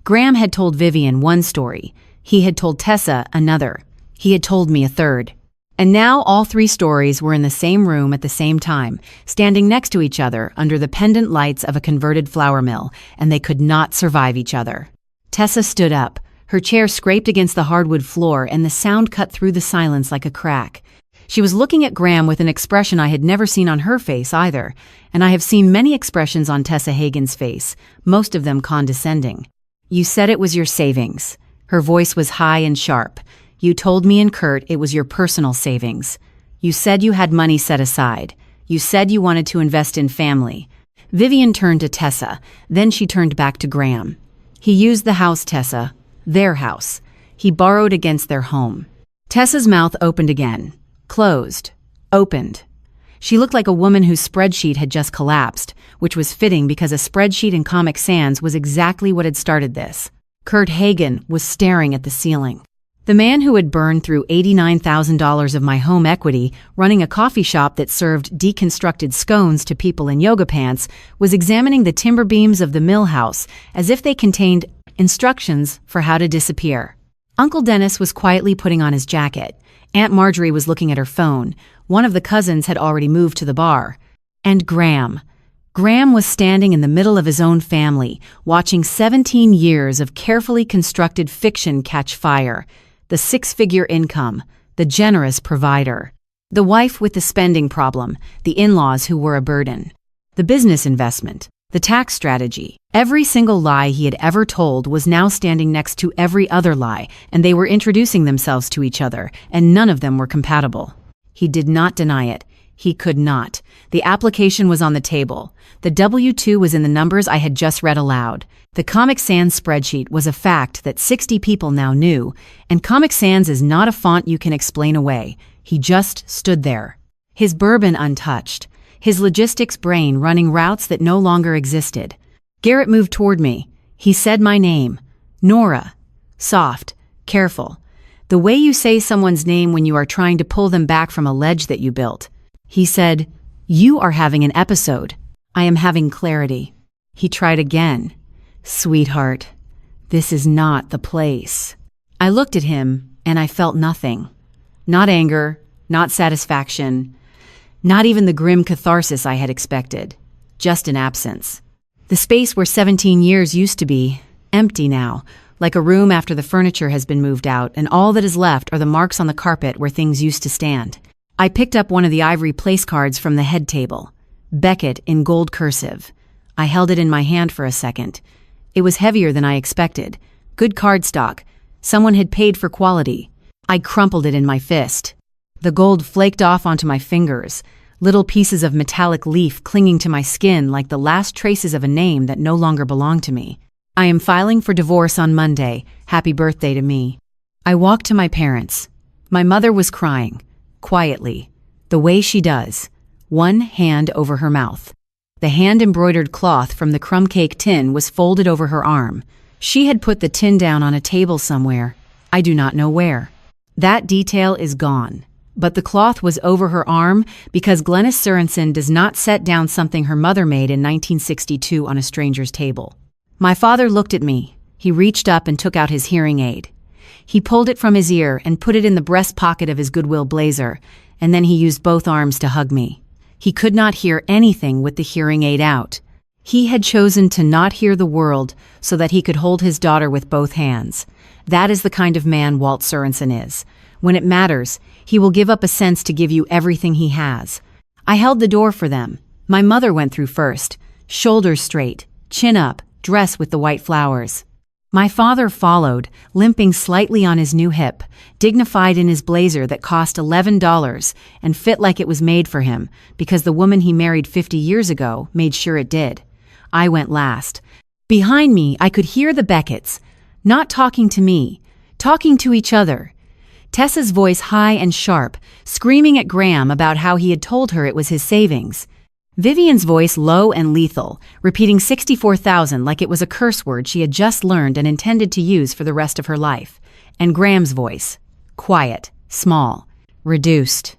Graham had told Vivian one story. He had told Tessa another. He had told me a third. And now all 3 stories were in the same room at the same time, standing next to each other under the pendant lights of a converted flour mill, and they could not survive each other. Tessa stood up. Her chair scraped against the hardwood floor, and the sound cut through the silence like a crack. She was looking at Graham with an expression I had never seen on her face either, and I have seen many expressions on Tessa Hagen's face, most of them condescending. You said it was your savings. Her voice was high and sharp. You told me and Kurt it was your personal savings. You said you had money set aside. You said you wanted to invest in family. Vivian turned to Tessa, then she turned back to Graham. He used the house, Tessa. Their house. He borrowed against their home. Tessa's mouth opened again. Closed. Opened. She looked like a woman whose spreadsheet had just collapsed, which was fitting because a spreadsheet in Comic Sans was exactly what had started this. Kurt Hagen was staring at the ceiling. The man who had burned through $89,000 of my home equity running a coffee shop that served deconstructed scones to people in yoga pants was examining the timber beams of the mill house as if they contained instructions for how to disappear. Uncle Dennis was quietly putting on his jacket. Aunt Marjorie was looking at her phone. One of the cousins had already moved to the bar. And Graham. Graham was standing in the middle of his own family, watching 17 years of carefully constructed fiction catch fire. The six-figure income, the generous provider. The wife with the spending problem, the in-laws who were a burden. The business investment, the tax strategy. Every single lie he had ever told was now standing next to every other lie, and they were introducing themselves to each other, and none of them were compatible. He did not deny it. He could not. The application was on the table. The W-2 was in the numbers I had just read aloud. The Comic Sans spreadsheet was a fact that 60 people now knew, and Comic Sans is not a font you can explain away. He just stood there. His bourbon untouched. His logistics brain running routes that no longer existed. Garrett moved toward me. He said my name. Nora. Soft. Careful. The way you say someone's name when you are trying to pull them back from a ledge that you built. He said, "You are having an episode. I am having clarity." He tried again. "Sweetheart, this is not the place." I looked at him, and I felt nothing. Not anger, not satisfaction, not even the grim catharsis I had expected. Just an absence. The space where 17 years used to be, empty now, like a room after the furniture has been moved out, and all that is left are the marks on the carpet where things used to stand. I picked up one of the ivory place cards from the head table. Beckett in gold cursive. I held it in my hand for a second. It was heavier than I expected. Good cardstock. Someone had paid for quality. I crumpled it in my fist. The gold flaked off onto my fingers, little pieces of metallic leaf clinging to my skin like the last traces of a name that no longer belonged to me. I am filing for divorce on Monday. Happy birthday to me. I walked to my parents. My mother was crying. Quietly, the way she does, one hand over her mouth. The hand-embroidered cloth from the crumb cake tin was folded over her arm. She had put the tin down on a table somewhere. I do not know where. That detail is gone. But the cloth was over her arm because Glennis Sørensen does not set down something her mother made in 1962 on a stranger's table. My father looked at me. He reached up and took out his hearing aid. He pulled it from his ear and put it in the breast pocket of his Goodwill blazer, and then he used both arms to hug me. He could not hear anything with the hearing aid out. He had chosen to not hear the world so that he could hold his daughter with both hands. That is the kind of man Walt Sørensen is. When it matters, he will give up a sense to give you everything he has. I held the door for them. My mother went through first. Shoulders straight, chin up, dress with the white flowers. My father followed, limping slightly on his new hip, dignified in his blazer that cost $11 and fit like it was made for him because the woman he married 50 years ago made sure it did. I went last. Behind me, I could hear the Becketts, not talking to me, talking to each other. Tessa's voice high and sharp, screaming at Graham about how he had told her it was his savings. Vivian's voice low and lethal, repeating 64,000 like it was a curse word she had just learned and intended to use for the rest of her life. And Graham's voice, quiet, small, reduced,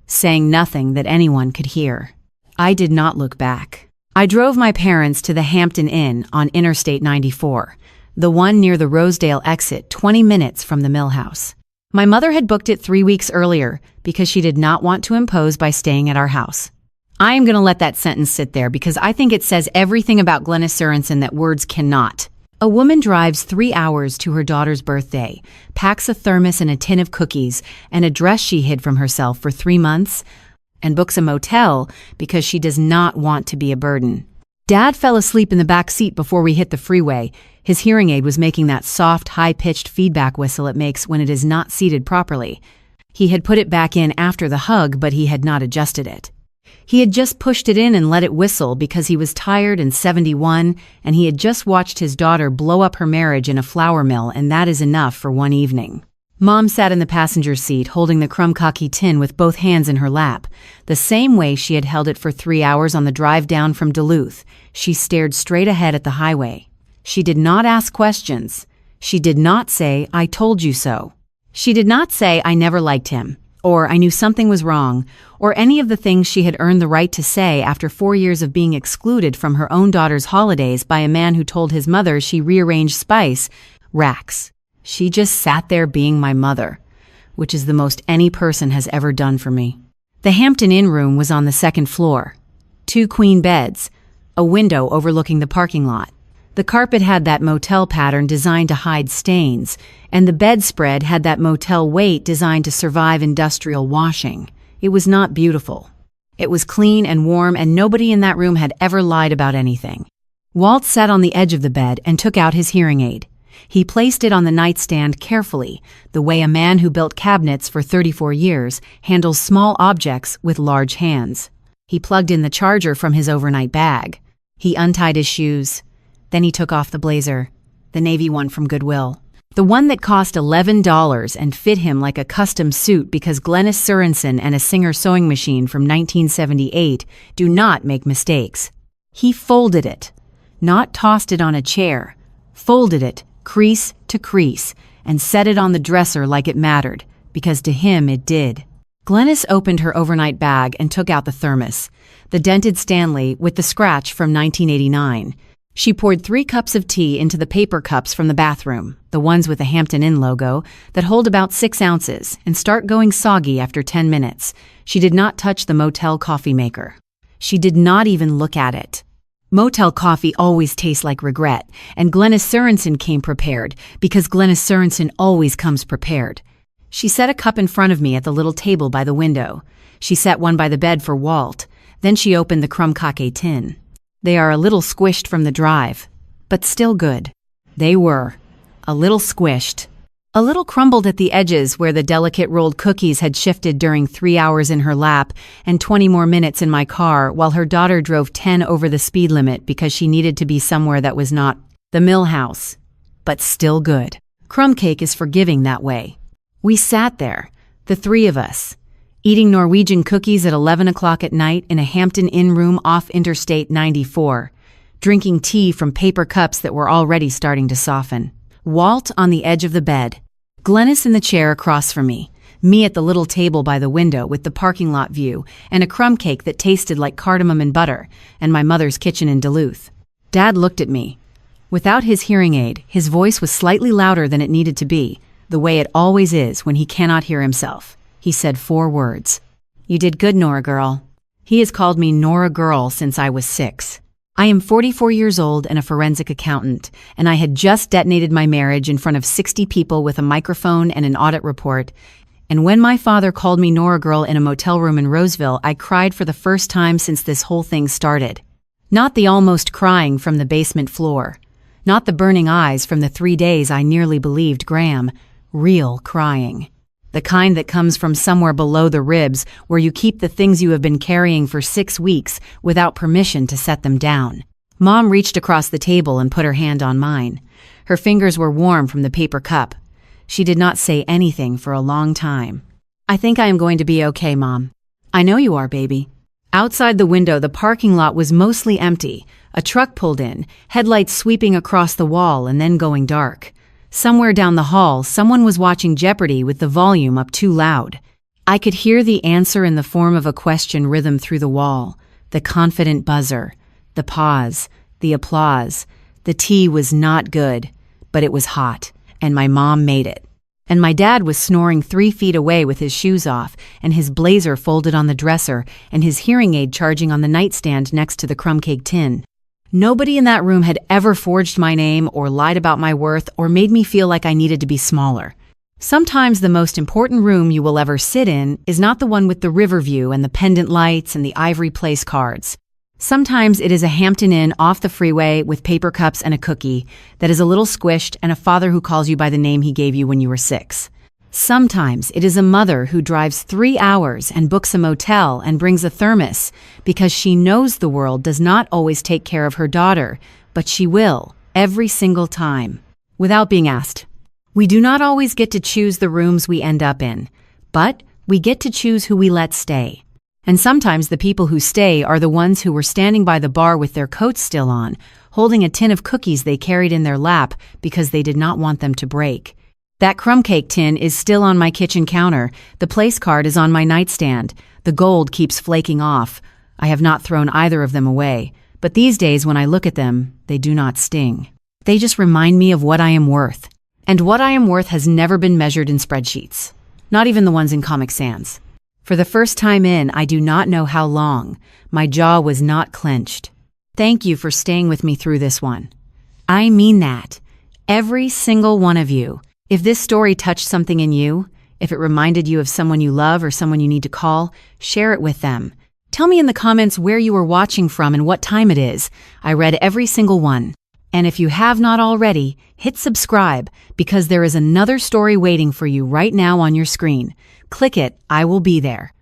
saying nothing that anyone could hear. I did not look back. I drove my parents to the Hampton Inn on Interstate 94, the one near the Rosedale exit 20 minutes from the mill house. My mother had booked it 3 weeks earlier because she did not want to impose by staying at our house. I am going to let that sentence sit there because I think it says everything about Glennis Sørensen that words cannot. A woman drives 3 hours to her daughter's birthday, packs a thermos and a tin of cookies and a dress she hid from herself for 3 months, and books a motel because she does not want to be a burden. Dad fell asleep in the back seat before we hit the freeway. His hearing aid was making that soft, high-pitched feedback whistle it makes when it is not seated properly. He had put it back in after the hug, but he had not adjusted it. He had just pushed it in and let it whistle because he was tired and 71, and he had just watched his daughter blow up her marriage in a flour mill, and that is enough for one evening. Mom sat in the passenger seat holding the crumb cocky tin with both hands in her lap, the same way she had held it for 3 hours on the drive down from Duluth. She stared straight ahead at the highway. She did not ask questions. She did not say, "I told you so." She did not say, "I never liked him," or "I knew something was wrong," or any of the things she had earned the right to say after 4 years of being excluded from her own daughter's holidays by a man who told his mother she rearranged spice racks. She just sat there being my mother, which is the most any person has ever done for me. The Hampton Inn room was on the second floor. 2 queen beds, a window overlooking the parking lot. The carpet had that motel pattern designed to hide stains, and the bedspread had that motel weight designed to survive industrial washing. It was not beautiful. It was clean and warm, and nobody in that room had ever lied about anything. Walt sat on the edge of the bed and took out his hearing aid. He placed it on the nightstand carefully, the way a man who built cabinets for 34 years handles small objects with large hands. He plugged in the charger from his overnight bag. He untied his shoes. Then he took off the blazer, the navy one from Goodwill. The one that cost $11 and fit him like a custom suit because Glennis Sorensen and a Singer sewing machine from 1978 do not make mistakes. He folded it, not tossed it on a chair, folded it, crease to crease, and set it on the dresser like it mattered, because to him it did. Glennis opened her overnight bag and took out the thermos, the dented Stanley with the scratch from 1989. She poured 3 cups of tea into the paper cups from the bathroom, the ones with the Hampton Inn logo, that hold about 6 ounces and start going soggy after 10 minutes. She did not touch the motel coffee maker. She did not even look at it. Motel coffee always tastes like regret, and Glennis Sorensen came prepared because Glennis Sorensen always comes prepared. She set a cup in front of me at the little table by the window. She set one by the bed for Walt. Then she opened the crumb cocky tin. They are a little squished from the drive, but still good. They were. A little squished. A little crumbled at the edges where the delicate rolled cookies had shifted during 3 hours in her lap and 20 more minutes in my car while her daughter drove 10 over the speed limit because she needed to be somewhere that was not the Mill House, but still good. Crumb cake is forgiving that way. We sat there, the 3 of us, eating Norwegian cookies at 11 o'clock at night in a Hampton Inn room off Interstate 94, drinking tea from paper cups that were already starting to soften. Walt on the edge of the bed, Glennis in the chair across from me at the little table by the window with the parking lot view, and a crumb cake that tasted like cardamom and butter, and my mother's kitchen in Duluth. Dad looked at me. Without his hearing aid, his voice was slightly louder than it needed to be, the way it always is when he cannot hear himself. He said 4 words. "You did good, Nora girl." He has called me Nora girl since I was 6. I am 44 years old and a forensic accountant, and I had just detonated my marriage in front of 60 people with a microphone and an audit report. And when my father called me Nora girl in a motel room in Roseville, I cried for the first time since this whole thing started. Not the almost crying from the basement floor. Not the burning eyes from the 3 days I nearly believed Graham. Real crying. The kind that comes from somewhere below the ribs where you keep the things you have been carrying for 6 weeks without permission to set them down. Mom reached across the table and put her hand on mine. Her fingers were warm from the paper cup. She did not say anything for a long time. "I think I am going to be okay, Mom." "I know you are, baby." Outside the window, the parking lot was mostly empty. A truck pulled in, headlights sweeping across the wall and then going dark. Somewhere down the hall, someone was watching Jeopardy with the volume up too loud. I could hear the answer in the form of a question rhythm through the wall, the confident buzzer, the pause, the applause. The tea was not good, but it was hot, and my mom made it. And my dad was snoring 3 feet away with his shoes off, and his blazer folded on the dresser, and his hearing aid charging on the nightstand next to the crumb cake tin. Nobody in that room had ever forged my name or lied about my worth or made me feel like I needed to be smaller. Sometimes the most important room you will ever sit in is not the one with the river view and the pendant lights and the Ivory Place cards. Sometimes it is a Hampton Inn off the freeway with paper cups and a cookie that is a little squished and a father who calls you by the name he gave you when you were 6. Sometimes it is a mother who drives 3 hours and books a motel and brings a thermos because she knows the world does not always take care of her daughter, but she will, every single time, without being asked. We do not always get to choose the rooms we end up in, but we get to choose who we let stay. And sometimes the people who stay are the ones who were standing by the bar with their coats still on, holding a tin of cookies they carried in their lap because they did not want them to break. That crumb cake tin is still on my kitchen counter, the place card is on my nightstand, the gold keeps flaking off. I have not thrown either of them away, but these days when I look at them, they do not sting. They just remind me of what I am worth. And what I am worth has never been measured in spreadsheets, not even the ones in Comic Sans. For the first time in I do not know how long, my jaw was not clenched. Thank you for staying with me through this one. I mean that. Every single one of you. If this story touched something in you, if it reminded you of someone you love or someone you need to call, share it with them. Tell me in the comments where you are watching from and what time it is. I read every single one. And if you have not already, hit subscribe because there is another story waiting for you right now on your screen. Click it, I will be there.